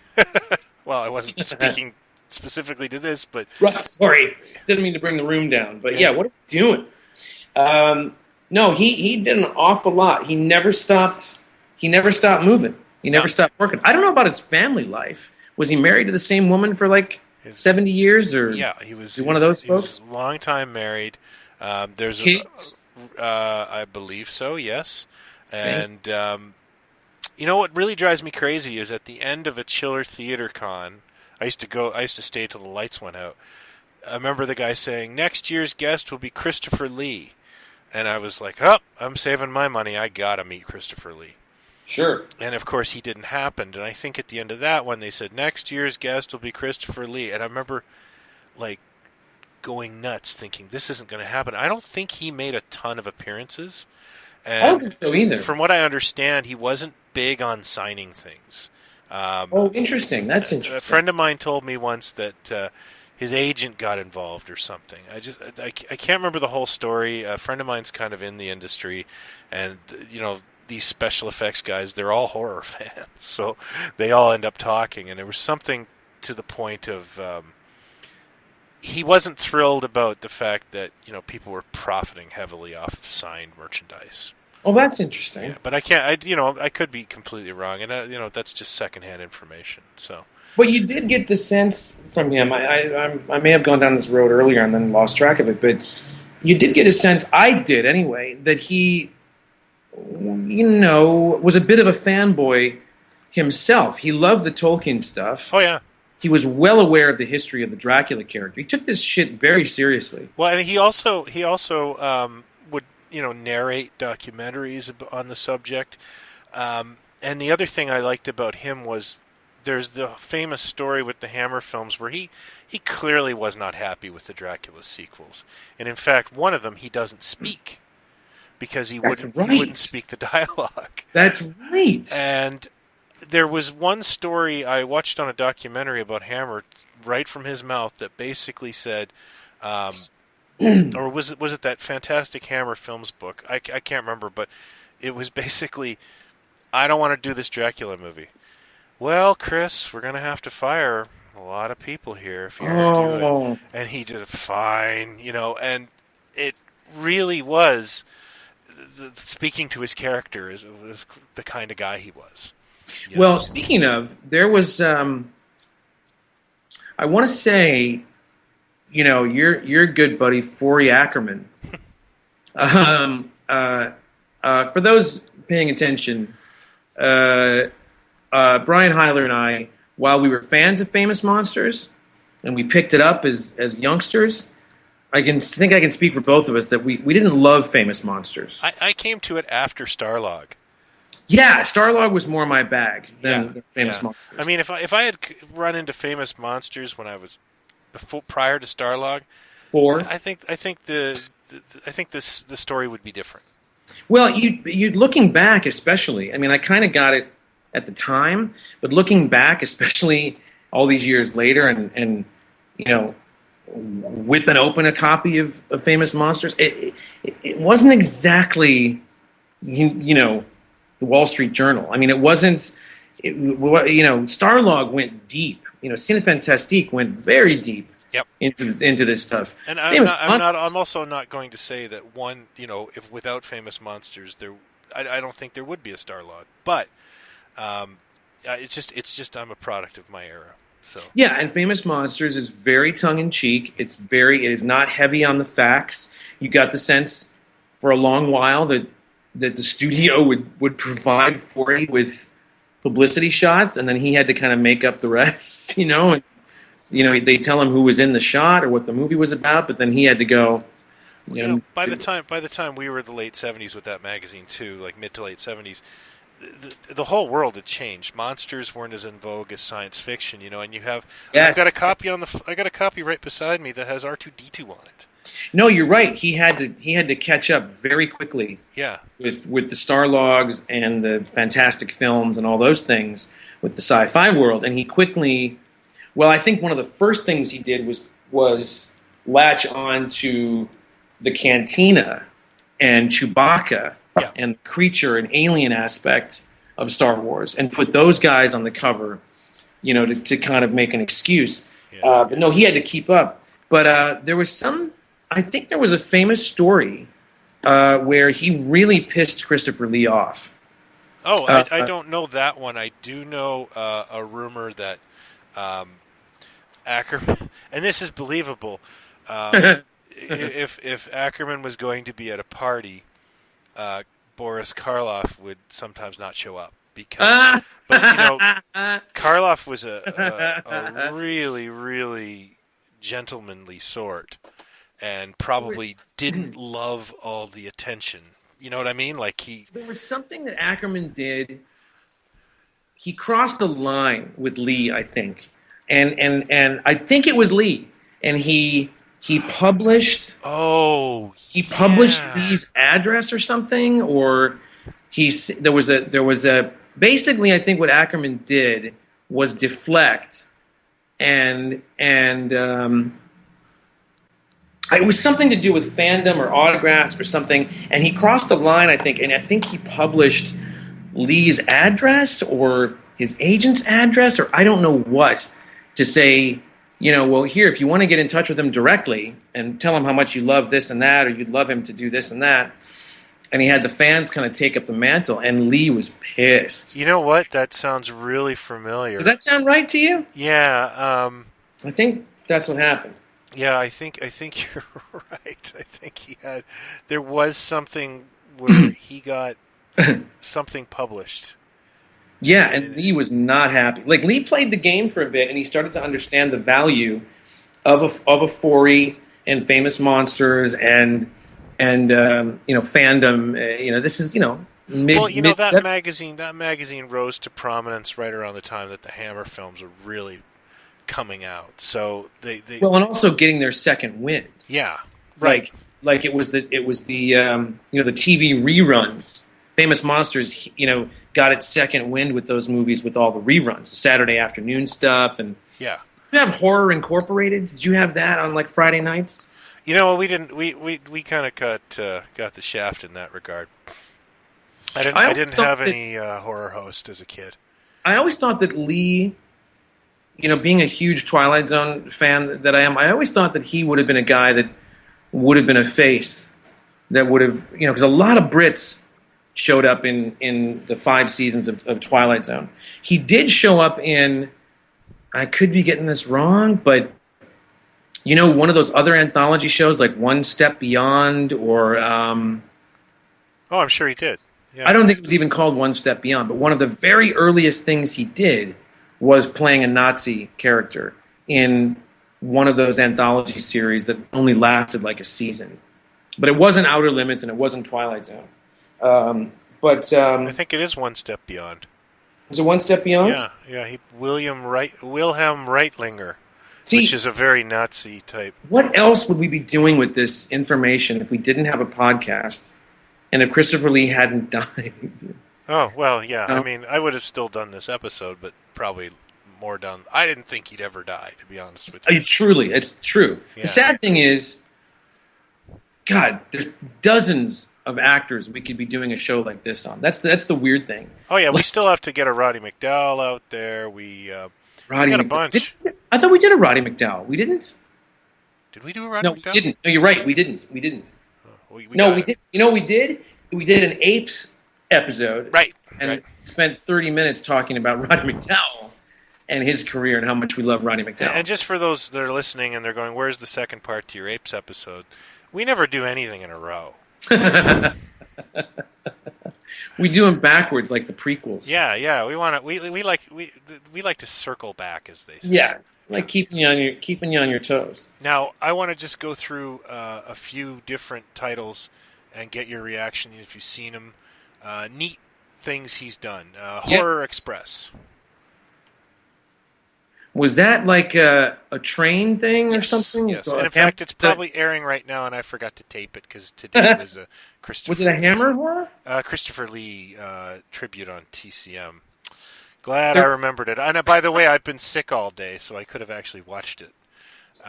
Well, I wasn't speaking specifically to this, but Right, sorry, didn't mean to bring the room down, but yeah, what are you doing? No, he did an awful lot. He never stopped. He never stopped moving. He never stopped working. I don't know about his family life. Was he married to the same woman for like 70 years, or yeah, he was one of those he was folks? a long time married. There's Kids? I believe so, yes. Okay. And what really drives me crazy is at the end of a Chiller Theater Con, I used to stay till the lights went out. I remember the guy saying, "Next year's guest will be Christopher Lee," and I was like, "Oh, I'm saving my money. I gotta meet Christopher Lee." Sure. And of course, he didn't happen. And I think at the end of that one, they said, "Next year's guest will be Christopher Lee," and I remember, like, going nuts, thinking this isn't going to happen. I don't think he made a ton of appearances. I don't And think so either. from what I understand, he wasn't big on signing things. Oh, interesting. That's interesting. A friend of mine told me once that his agent got involved or something. I can't remember the whole story. A friend of mine's kind of in the industry, and these special effects guys, they're all horror fans, so they all end up talking. And there was something to the point of he wasn't thrilled about the fact that people were profiting heavily off of signed merchandise. Oh, that's interesting. Yeah, but I can't. I could be completely wrong, and that's just secondhand information. So, But you did get the sense from him. I may have gone down this road earlier and then lost track of it, but you did get a sense. I did anyway, that he, was a bit of a fanboy himself. He loved the Tolkien stuff. oh yeah. He was well aware of the history of the Dracula character. He took this shit very seriously. Well, and he also would narrate documentaries on the subject. And the other thing I liked about him was there's the famous story with the Hammer films where he clearly was not happy with the Dracula sequels, and in fact, one of them he doesn't speak because he wouldn't speak the dialogue. That's right. And there was one story I watched on a documentary about Hammer, right from his mouth, that basically said or was it that Fantastic Hammer Films book? I can't remember, but it was basically, I don't want to do this Dracula movie. Well, Chris, we're gonna have to fire a lot of people here if you're gonna do it. And he did fine, and it really was. Speaking to his character, was the kind of guy he was. Well, speaking of, there was, I want to say, your good buddy, Forey Ackerman. For those paying attention, Brian Heiler and I, while we were fans of Famous Monsters, and we picked it up as youngsters, I can speak for both of us that we didn't love Famous Monsters. I came to it after Starlog. Yeah, Starlog was more my bag than Famous Monsters. I mean, if I had run into Famous Monsters when I was prior to Starlog, I think the story would be different. Well, you looking back, especially. I mean, I kind of got it at the time, but looking back, especially all these years later, and whipping open a copy of Famous Monsters, it wasn't exactly the Wall Street Journal. I mean, it wasn't. Starlog went deep. Cinefantastique went very deep. Yep. Into this stuff. And I'm also not going to say that one, if without Famous Monsters, I don't think there would be a Starlog. But it's just I'm a product of my era. So yeah, and Famous Monsters is very tongue in cheek. It is not heavy on the facts. You got the sense for a long while that the studio would provide Forey with publicity shots, and then he had to kind of make up the rest, and they tell him who was in the shot or what the movie was about, but then he had to go. By the time we were in the late '70s with that magazine too, like mid to late '70s, the whole world had changed. Monsters weren't as in vogue as science fiction, and you have. Yes. I got a copy right beside me that has R2-D2 on it. No, you're right. He had to catch up very quickly. Yeah. With the Starlogs and the Fantastic Films and all those things with the sci-fi world, and he quickly. Well, I think one of the first things he did was latch on to the Cantina and Chewbacca and the creature and alien aspect of Star Wars, and put those guys on the cover, to kind of make an excuse. Yeah. But no, he had to keep up. But there was I think there was a famous story where he really pissed Christopher Lee off. Oh, I don't know that one. I do know a rumor that Ackerman, and this is believable, if Ackerman was going to be at a party, Boris Karloff would sometimes not show up because, Karloff was a really, really gentlemanly sort, and probably didn't love all the attention. You know what I mean? There was something that Ackerman did. He crossed the line with Lee, I think, and I think it was Lee, and he published. Oh, he published Lee's address or something, or there was a. Basically, I think what Ackerman did was deflect, and it was something to do with fandom or autographs or something, and he crossed the line, I think, and I think he published Lee's address or his agent's address, or I don't know what, to say, well, here, if you want to get in touch with him directly and tell him how much you love this and that, or you'd love him to do this and that. And he had the fans kind of take up the mantle, and Lee was pissed. You know what? That sounds really familiar. Does that sound right to you? Yeah. I think that's what happened. Yeah, I think you're right. I think there was something where he got something published. Yeah, and Lee was not happy. Lee played the game for a bit, and he started to understand the value of a Forey and Famous Monsters and fandom. This is mid. Well, that magazine rose to prominence right around the time that the Hammer films were really coming out. So they and also getting their second wind. Yeah, right. It was the the TV reruns. Famous Monsters, got its second wind with those movies, with all the reruns, the Saturday afternoon stuff, and yeah. Did you have Horror Incorporated? Did you have that on Friday nights? You know, we didn't. We kind of got the shaft in that regard. I always didn't thought have any horror host as a kid. I always thought that Lee, being a huge Twilight Zone fan that I am, I always thought that he would have been a guy that would have been a face that would have, because a lot of Brits showed up in the 5 seasons of Twilight Zone. He did show up in, I could be getting this wrong, but one of those other anthology shows like One Step Beyond or Oh, I'm sure he did. Yeah. I don't think it was even called One Step Beyond, but one of the very earliest things he did was playing a Nazi character in one of those anthology series that only lasted like a season. But it wasn't Outer Limits and it wasn't Twilight Zone. I think it is One Step Beyond. Is it One Step Beyond? Yeah. Wilhelm Reitlinger, See, which is a very Nazi type. what else would we be doing with this information if we didn't have a podcast and if Christopher Lee hadn't died? Oh, well, yeah. No. I mean, I would have still done this episode, but probably more done. I didn't think he'd ever die, to be honest with you. Truly, it's true. Yeah. The sad thing is, God, there's dozens of actors we could be doing a show like this on. That's the weird thing. Oh, yeah, we still have to get a Roddy McDowall out there. We Roddy got a McDowall. bunch. I thought we did a Roddy McDowall. We didn't? Did we do a Roddy No, McDowall? we didn't. No, you're right. We didn't. We No, got we it. did. You know what we did? We did an Apes episode. Right. And right. spent 30 minutes talking about Roddy McDowall and his career and how much we love Roddy McDowall. And just for those that are listening and they're going, where's the second part to your Apes episode? We never do anything in a row. We do them backwards like the prequels. Yeah. We like to circle back, as they say. Yeah. Like keeping you on your toes. Now, I want to just go through a few different titles and get your reaction if you've seen them. Neat things he's done. Horror Express. Was that like a train thing or something? Yes, So and a in fact, ham- it's probably airing right now, and I forgot to tape it because today was a Christopher. Was it a Hammer horror? Christopher Lee tribute on TCM. Glad I remembered it. And by the way, I've been sick all day, so I could have actually watched it.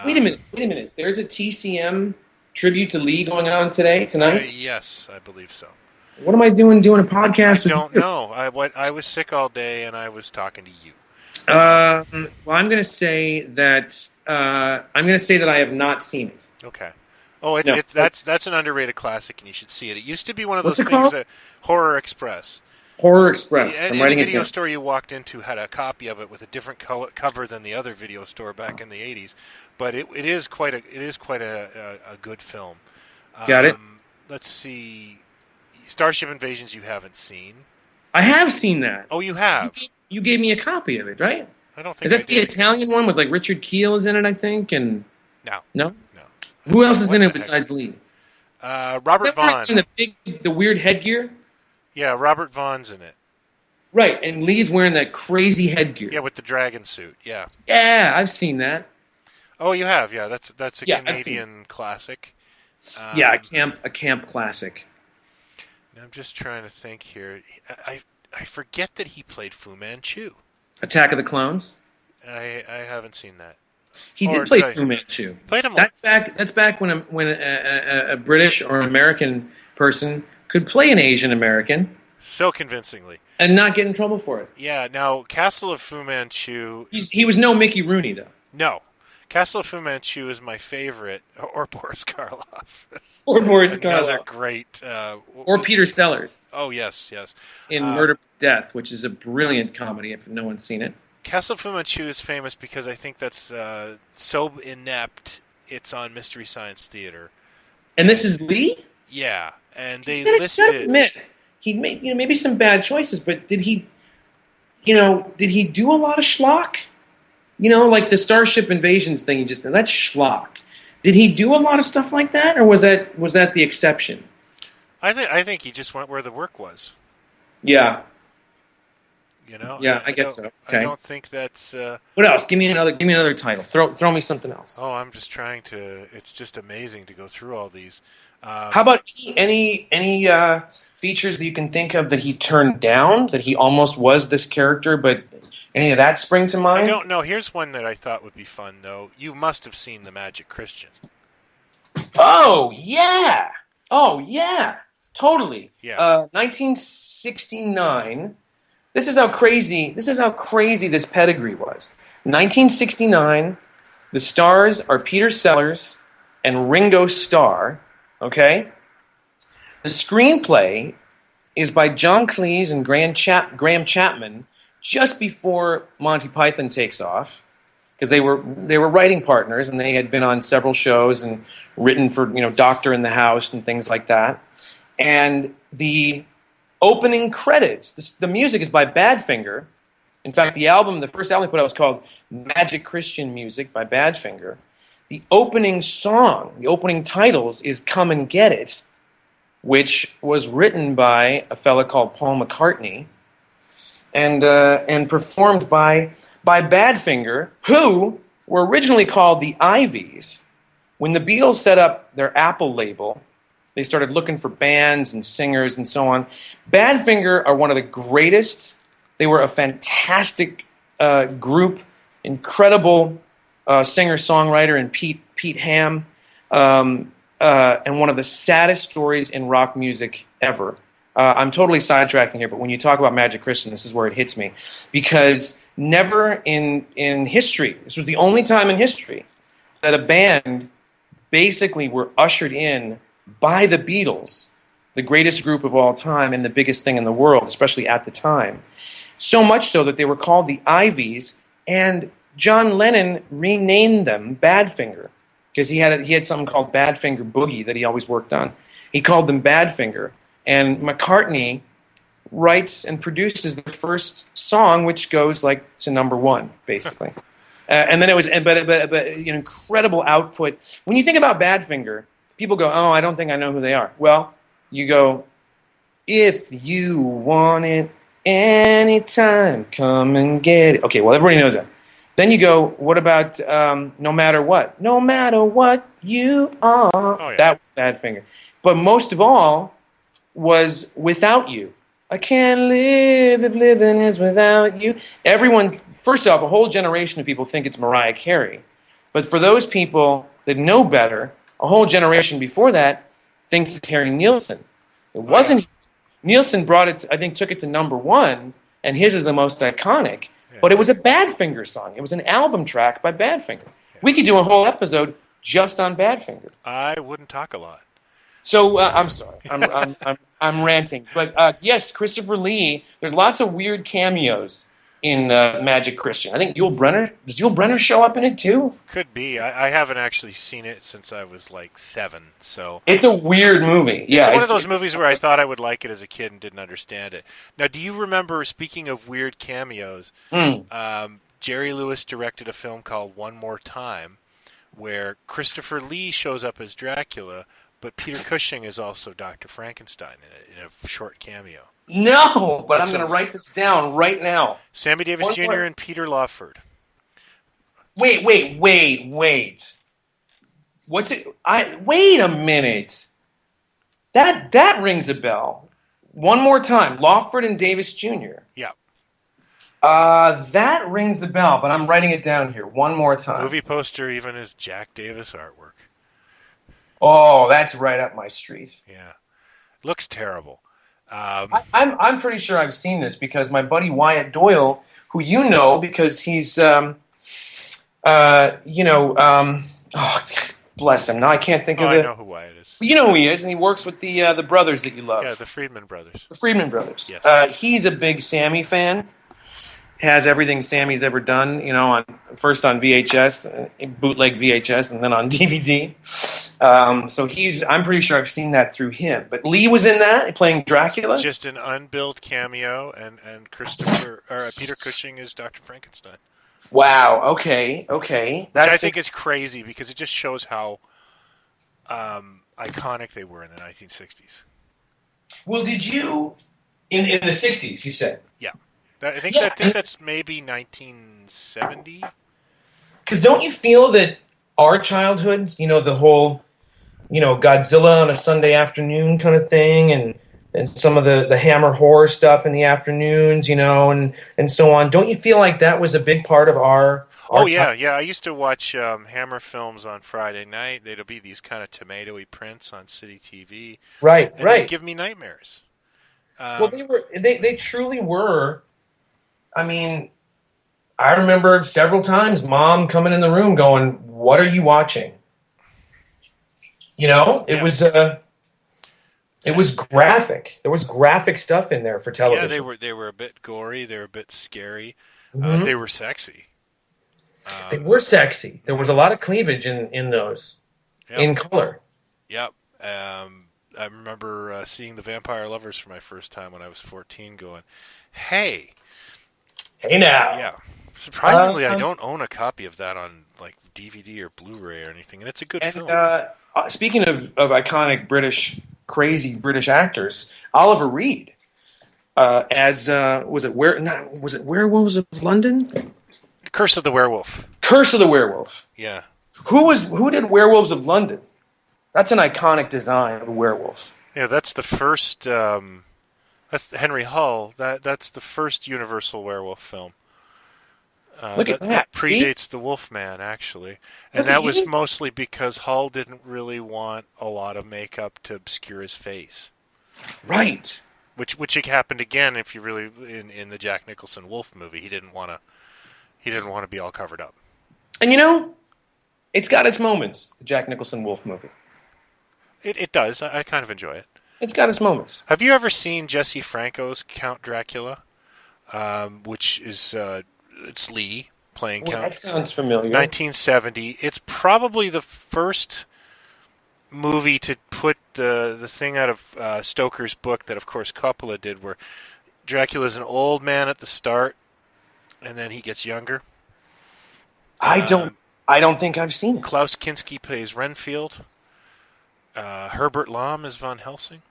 Wait a minute. There's a TCM tribute to Lee going on tonight? Yes, I believe so. What am I doing a podcast I with don't you? know. I was sick all day, and I was talking to you. Well, I'm going to say that I have not seen it. Okay. Oh, No. that's an underrated classic, and you should see it. It used to be one of What's those it things called? that Horror Express. Horror Express. I'm Any writing it video down. store you walked into had a copy of it with a different cover than the other video store back in the '80s, but it is quite a good film. Got it. Let's see, Starship Invasions you haven't seen. I have seen that. Oh, you have. You gave me a copy of it, right? I don't think Is that I the did. Italian one with like Richard Keel is in it? I think and No. no. Who else is What in the it heck? besides Lee? Robert Vaughn. And the weird headgear. Yeah, Robert Vaughn's in it. Right, and Lee's wearing that crazy headgear. Yeah, with the dragon suit. Yeah. Yeah, I've seen that. Oh, you have. Yeah, that's a Yeah, I've seen Canadian classic. Yeah, a camp classic. I'm just trying to think here. I forget that he played Fu Manchu. Attack of the Clones. I haven't seen that. He Or did play did I- Fu Manchu. Played him. That's back when a British or an American person could play an Asian American So convincingly. and not get in trouble for it. Yeah, now, Castle of Fu Manchu... He was no Mickey Rooney, though. No. Castle of Fu Manchu is my favorite. Or Boris Karloff. Or Boris Another Karloff. great... Or Peter Sellers Oh, yes. in Murder by Death, which is a brilliant comedy if no one's seen it. Castle of Fu Manchu is famous because I think that's so inept, it's on Mystery Science Theater. And this is Lee? Yeah, and they You gotta listed... admit, he made maybe some bad choices, but did he do a lot of schlock? Like the Starship Invasions thing. That's schlock. Did he do a lot of stuff like that, or was that the exception? I think he just went where the work was. Yeah. Yeah, I guess don't- so. Okay. I don't think that's... What else? Give me another title. Throw me something else. Oh, I'm just trying to... It's just amazing to go through all these. How about any features that you can think of that he turned down? That he almost was this character, but any of that spring to I mind? don't know. Here's one that I thought would be fun, though. You must have seen The Magic Christian. Oh yeah. Oh yeah. Totally. Yeah. 1969. This is how crazy. This is how crazy this pedigree was. 1969. The stars are Peter Sellers and Ringo Starr. Okay. The screenplay is by John Cleese and Graham Chapman just before Monty Python takes off, because they were writing partners and they had been on several shows and written for Doctor in the House and things like that. And the opening credits, the music is by Badfinger. In fact, the first album they put out was called Magic Christian Music by Badfinger. The opening song, the opening titles is "Come and Get It," which was written by a fella called Paul McCartney and performed by Badfinger, who were originally called the Ivies. When the Beatles set up their Apple label, they started looking for bands and singers and so on. Badfinger are one of the greatest. They were a fantastic group, incredible singer-songwriter and Pete Ham, and one of the saddest stories in rock music ever. I'm totally sidetracking here, but when you talk about Magic Christian, this is where it hits me. Because never in history, this was the only time in history that a band basically were ushered in by the Beatles, the greatest group of all time and the biggest thing in the world, especially at the time. So much so that they were called the Ivies, and John Lennon renamed them Badfinger because he had something called Badfinger Boogie that he always worked on. He called them Badfinger. And McCartney writes and produces the first song, which goes like to number one, basically. And then it was, but an incredible output. When you think about Badfinger, people go, "Oh, I don't think I know who they are." Well, you go, "If you want it anytime, come and get it." Okay, well, everybody knows that. Then you go, "What about No Matter What?" No matter what you are. Oh, yeah. That was Badfinger. But most of all was Without You. I can't live if living is without you. Everyone, first off, a whole generation of people think it's Mariah Carey. But for those people that know better, a whole generation before that thinks it's Harry Nilsson. It wasn't. Nilsson brought it, I think, took it to number one, and his is the most iconic. Yeah. But it was a Badfinger song. It was an album track by Badfinger. Yeah. We could do a whole episode just on Badfinger. I wouldn't talk a lot. So I'm sorry, I'm ranting, but yes, Christopher Lee. There's lots of weird cameos in Magic Christian. I think does Yul Brynner show up in it too? Could be. I haven't actually seen it since I was like 7, so it's a weird movie. It's one of those movies where I thought I would like it as a kid and didn't understand it. Now, do you remember? Speaking of weird cameos, Jerry Lewis directed a film called One More Time, where Christopher Lee shows up as Dracula. But Peter Cushing is also Dr. Frankenstein in a short cameo. No, but I'm going to write this down right now. Sammy Davis Jr. and Peter Lawford. Wait. What's it? Wait a minute. That rings a bell. One More Time. Lawford and Davis Jr. Yeah. That rings a bell, but I'm writing it down here. One More Time. Movie poster even is Jack Davis artwork. Oh, that's right up my street. Yeah, looks terrible. I'm pretty sure I've seen this because my buddy Wyatt Doyle, who you know because he's oh, bless him. Now I can't think of it. I know who Wyatt is. You know who he is, and he works with the brothers that you love. Yeah, the Friedman brothers. The Friedman brothers. Yes. He's a big Sammy fan. Has everything Sammy's ever done, first on VHS, bootleg VHS, and then on DVD. So I'm pretty sure I've seen that through him. But Lee was in that, playing Dracula. Just an unbilled cameo, and Peter Cushing is Dr. Frankenstein. Wow. Okay. Which I think is crazy because it just shows how iconic they were in the 1960s. Well, did you in the 60s? You said. Yeah. I think that's maybe 1970. Because don't you feel that our childhoods, the whole, Godzilla on a Sunday afternoon kind of thing, and and some of the Hammer horror stuff in the afternoons, and so on. Don't you feel like that was a big part of our Oh time? yeah, yeah. I used to watch Hammer films on Friday night. They'd be these kind of tomatoey prints on City TV, Right, and they'd right. give me nightmares. Well, they truly were. I mean, I remember several times Mom coming in the room going, "What are you watching?" It Yeah, was it and was graphic. There was graphic stuff in there for yeah, television. they were a bit gory. They were a bit scary. Hmm. They were sexy. They Um, were sexy. There was a mhm. lot of cleavage in those Yep, in color. yep. I remember seeing the Vampire Lovers for my first time when I was 14. Going, hey, Hey now. yeah. Surprisingly, I Um, don't own a copy of that on like DVD or Blu-ray or anything, and it's a good and film. speaking of iconic crazy British actors, Oliver Reed as was it where not was it Werewolves of London? Curse of the Werewolf. Curse of the Werewolf. Yeah, Who did Werewolves of London? That's an iconic design of a werewolf. yeah. That's the first. That's Henry Hull. That's the first Universal werewolf film. Look at That that. See? predates the Wolfman actually, and Look at that was you. mostly because Hull didn't really want a lot of makeup to obscure his face, Right. which happened again if you really in the Jack Nicholson Wolf movie. He didn't want to be all covered up. And it's got its moments, the Jack Nicholson Wolf movie. It does. I kind of enjoy it. It's got its moments. Have you ever seen Jesse Franco's Count Dracula? Which is it's Lee playing Well, that Count. sounds familiar. 1970. It's probably the first movie to put the thing out of Stoker's book that, of course, Coppola did, where Dracula's an old man at the start, and then he gets younger. I don't Um, I don't think I've seen it. Klaus Kinski plays Renfield. Herbert Lom is Von Helsing.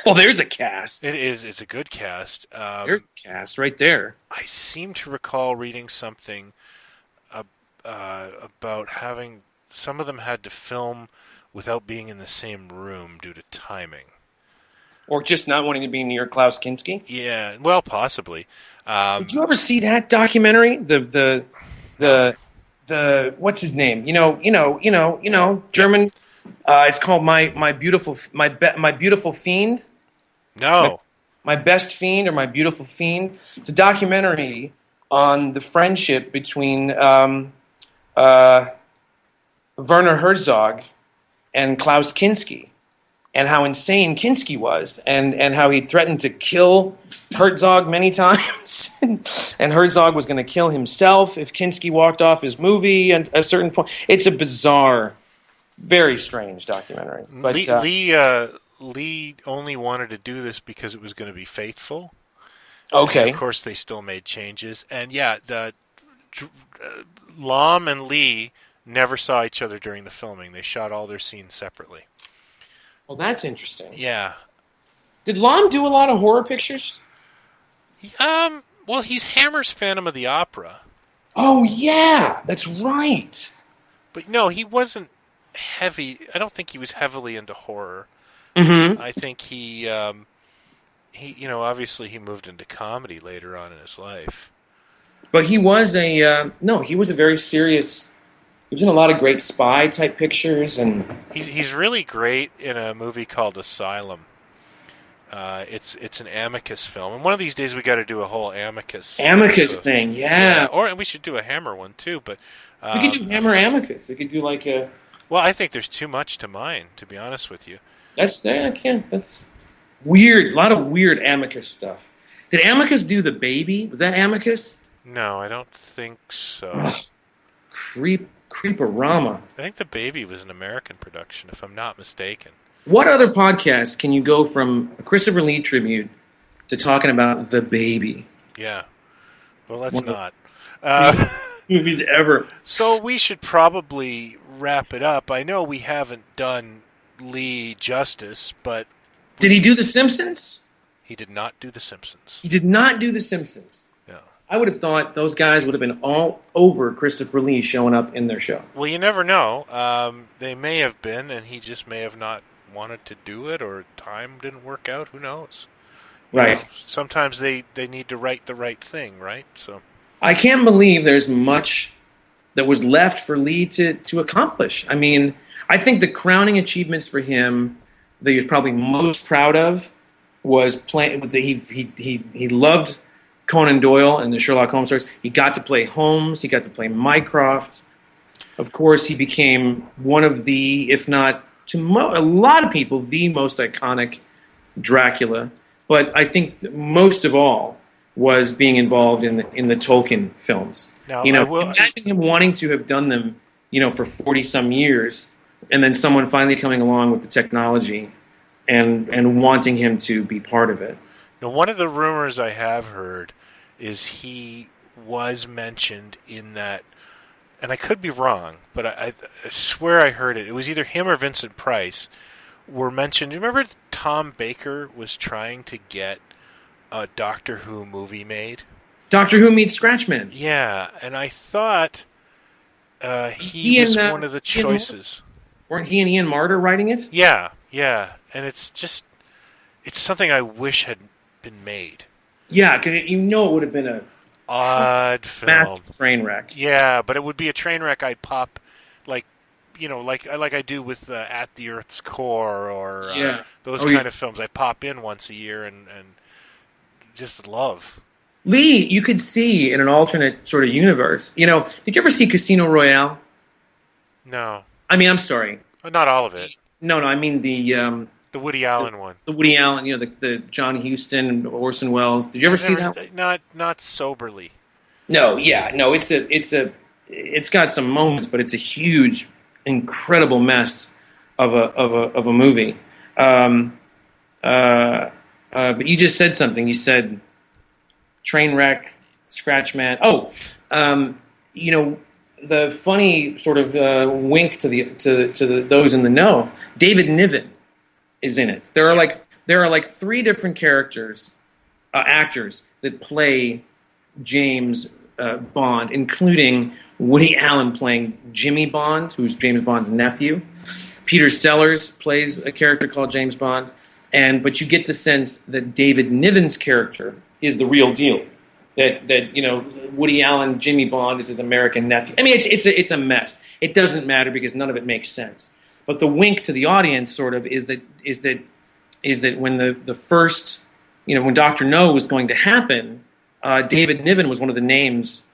Well, there's a cast. It's a good cast. There's a cast right there. I seem to recall reading something about having some of them had to film without being in the same room due to timing. Or just not wanting to be near Klaus Kinski. Yeah, well, possibly. Did you ever see that documentary? The No. the what's his name? German. It's called my beautiful fiend. My, No. my best fiend or my beautiful fiend. It's a documentary on the friendship between Werner Herzog and Klaus Kinski, and how insane Kinski was, and how he threatened to kill Herzog many times, and Herzog was going to kill himself if Kinski walked off his movie at a certain point. It's a bizarre, very strange documentary. But Lee only wanted to do this because it was going to be faithful. And okay, of course, they still made changes. And yeah, Lom and Lee never saw each other during the filming. They shot all their scenes separately. well, that's interesting. Yeah. Did Lom do a lot of horror pictures? Well, he's Hammer's Phantom of the Opera, Oh yeah, that's right. but no, he wasn't heavy. I don't think he was heavily into horror. Mm-hmm. I think he obviously he moved into comedy later on in his life. But he was he was a very serious. He was in a lot of great spy type pictures, and He's really great in a movie called Asylum. It's an Amicus film, and one of these days we got to do a whole Amicus episode. thing. Yeah, Yeah, or we should do a Hammer one too. But we could do Hammer Amicus. We could do like a. well, I think there's too much to mine, to be honest with you. That's I can't. That's weird. A lot of weird Amicus stuff. Did Amicus do the baby? Was that Amicus? No, I don't think so. Ugh, creeporama. I think The Baby was an American production, if I'm not mistaken. What other podcast can you go from a Christopher Lee tribute to talking about the baby? Yeah. Well, let's One of not. the movies ever. So we should probably wrap it up. I know we haven't done Lee justice, but Did he do The Simpsons? he did not do The Simpsons. He did not do The Simpsons. No. I would have thought those guys would have been all over Christopher Lee showing up in their show. Well, you never know. They may have been, and he just may have not wanted to do it, or time didn't work out. Who knows? Right. Sometimes they need to write the right thing, right? So I can't believe there's much that was left for Lee to accomplish. I mean, I think the crowning achievements for him that he was probably most proud of was playing. He loved Conan Doyle and the Sherlock Holmes stories. He got to play Holmes. He got to play Mycroft. Of course, he became one of the, if not to a lot of people, the most iconic Dracula. But I think most of all was being involved in the Tolkien films. now Imagine him wanting to have done them, for 40 some years, and then someone finally coming along with the technology and wanting him to be part of it. Now, one of the rumors I have heard is he was mentioned in that, and I could be wrong, but I swear I heard it. It was either him or Vincent Price were mentioned. You remember Tom Baker was trying to get a Doctor Who movie made? Doctor Who meets Scratchman. Yeah, and I thought he was one of the choices. Weren't he and Ian Marter writing it? Yeah, and it's something I wish had been made. Yeah, because it would have been a odd film, massive train wreck. Yeah, but it would be a train wreck I'd pop, like I do with At the Earth's Core or those kind of films. I pop in once a year and just love. Lee, you could see in an alternate sort of universe. Did you ever see Casino Royale? No. I mean, I'm sorry. Not all of it. No, I mean the Woody Allen one. The Woody Allen, the John Huston, Orson Welles. Did you ever see that? Not soberly. No, yeah, no. It's got some moments, but it's a huge, incredible mess of a movie. But you just said something. You said train wreck, Scratchman. Oh, the funny sort of wink to those in the know. David Niven is in it. There are like three different characters, actors that play James Bond, including Woody Allen playing Jimmy Bond, who's James Bond's nephew. Peter Sellers plays a character called James Bond, but you get the sense that David Niven's character is the real deal. That Woody Allen, Jimmy Bond is his American nephew. I mean, it's a mess. It doesn't matter because none of it makes sense. But the wink to the audience sort of is that when the first, when Dr. No was going to happen, David Niven was one of the names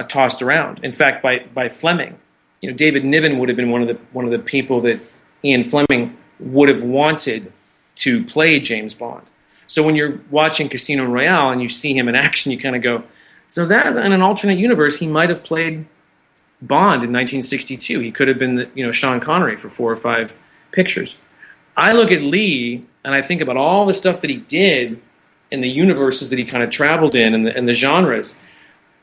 tossed around. In fact, by Fleming, David Niven would have been one of the people that Ian Fleming would have wanted to play James Bond. So when you're watching Casino Royale and you see him in action, you kind of go, so that in an alternate universe, he might have played Bond in 1962. He could have been, Sean Connery for 4 or 5 pictures. I look at Lee and I think about all the stuff that he did in the universes that he kind of traveled in and the genres.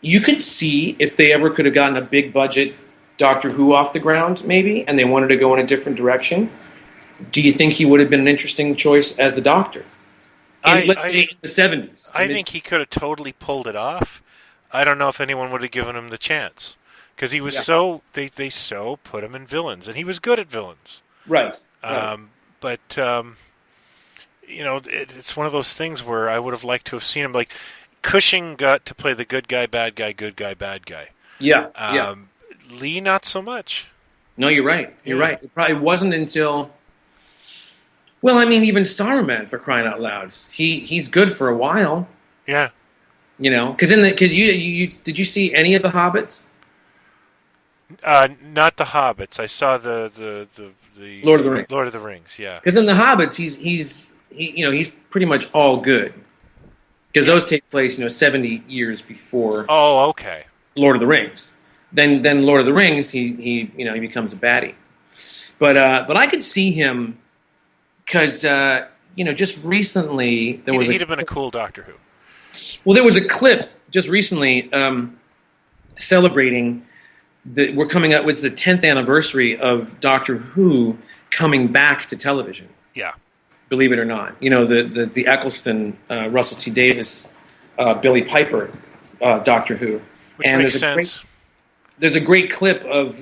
You could see if they ever could have gotten a big budget Doctor Who off the ground, maybe, and they wanted to go in a different direction. Do you think he would have been an interesting choice as the Doctor? Let's say in the 70s. I think he could have totally pulled it off. I don't know if anyone would have given him the chance. Because he was they so put him in villains. And he was good at villains. Right. But, it's one of those things where I would have liked to have seen him. Like, Cushing got to play the good guy, bad guy, good guy, bad guy. Yeah. Lee, not so much. No, you're right. You're right. It probably wasn't until... Well, I mean, even Starman, for crying out loud, he's good for a while. Yeah, because you did you see any of the Hobbits? Not the Hobbits. I saw the Lord of the Rings. Lord of the Rings. Yeah, because in the Hobbits, he's pretty much all good. Because those take place 70 years before. Oh, okay. Lord of the Rings. Then Lord of the Rings, he becomes a baddie. But I could see him. Because, just recently he'd have been a cool Doctor Who. Well, there was a clip just recently celebrating that we're coming up with the 10th anniversary of Doctor Who coming back to television. Yeah. Believe it or not. The Eccleston, Russell T. Davies, Billy Piper Doctor Who. Which makes sense. There's a great clip of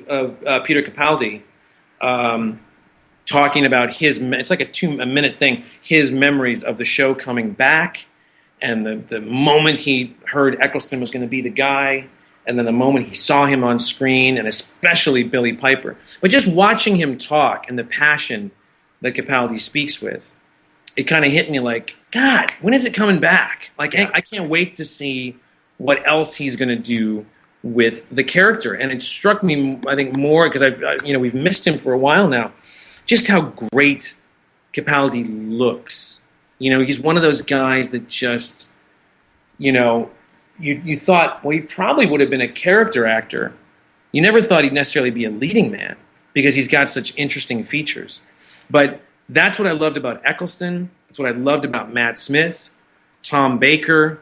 Peter Capaldi talking about it's like a minute thing, his memories of the show coming back, and the moment he heard Eccleston was going to be the guy, and then the moment he saw him on screen, and especially Billy Piper. But just watching him talk and the passion that Capaldi speaks with, it kind of hit me like, God, when is it coming back? Like, I can't wait to see what else he's going to do with the character. And it struck me, I think, more because we've missed him for a while now, just how great Capaldi looks. He's one of those guys that just, you thought, well, he probably would have been a character actor. You never thought he'd necessarily be a leading man because he's got such interesting features. But that's what I loved about Eccleston. That's what I loved about Matt Smith, Tom Baker,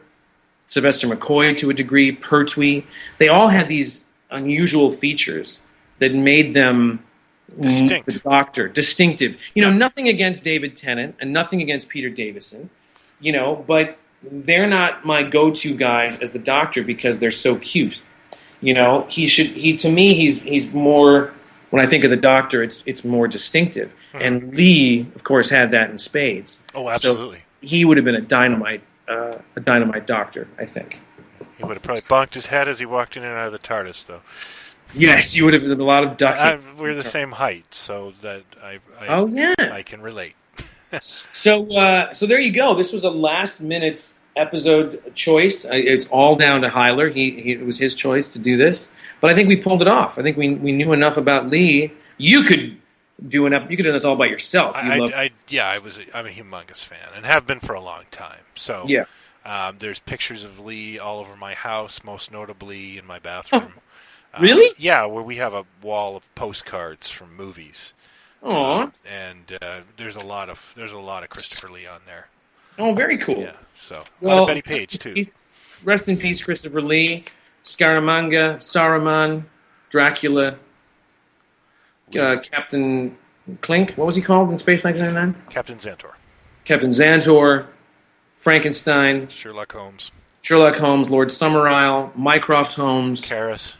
Sylvester McCoy to a degree, Pertwee. They all had these unusual features that made them the Doctor distinctive. Nothing against David Tennant and nothing against Peter Davison, but they're not my go-to guys as the Doctor because they're so cute. To me he's more, when I think of the Doctor, it's more distinctive. Mm-hmm. And Lee, of course, had that in spades. Oh, absolutely. So he would have been a dynamite Doctor, I think. He would have probably bonked his head as he walked in and out of the TARDIS, though. Yes, you would have done a lot of ducking. We're the same height, so that I can relate. So there you go. This was a last-minute episode choice. It's all down to Hyler. It was his choice to do this, but I think we pulled it off. I think we knew enough about Lee. You could do this all by yourself. I'm a humongous fan and have been for a long time. So yeah. There's pictures of Lee all over my house, most notably in my bathroom. Really? Yeah, where we have a wall of postcards from movies. Aww. And there's a lot of Christopher Lee on there. Oh, very cool. Yeah. So a lot of Betty Page too. Rest in peace, Christopher Lee, Scaramanga, Saruman, Dracula, Captain Clink. What was he called in Space 1999? Captain Xantor. Captain Xantor, Frankenstein, Sherlock Holmes, Lord Summerisle, Mycroft Holmes, Karras.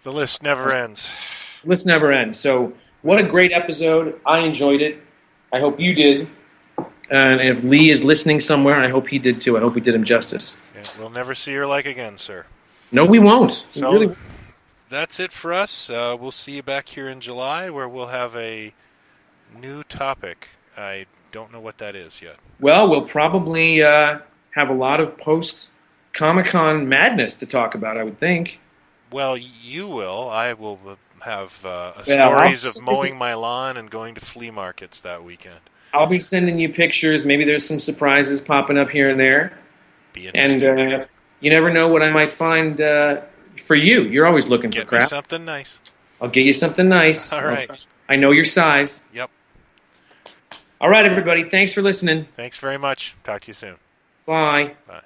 The list never ends. So what a great episode. I enjoyed it. I hope you did. And if Lee is listening somewhere, I hope he did too. I hope we did him justice. Yeah, we'll never see your like again, sir. No, we won't. So that's it for us. We'll see you back here in July where we'll have a new topic. I don't know what that is yet. Well, we'll probably have a lot of post-Comic-Con madness to talk about, I would think. Well, you will. I will have stories of mowing my lawn and going to flea markets that weekend. I'll be sending you pictures. Maybe there's some surprises popping up here and there. Be interesting. And you never know what I might find for you. You're always looking for crap. Get me something nice. I'll get you something nice. All right. I know your size. Yep. All right, everybody. Thanks for listening. Thanks very much. Talk to you soon. Bye. Bye.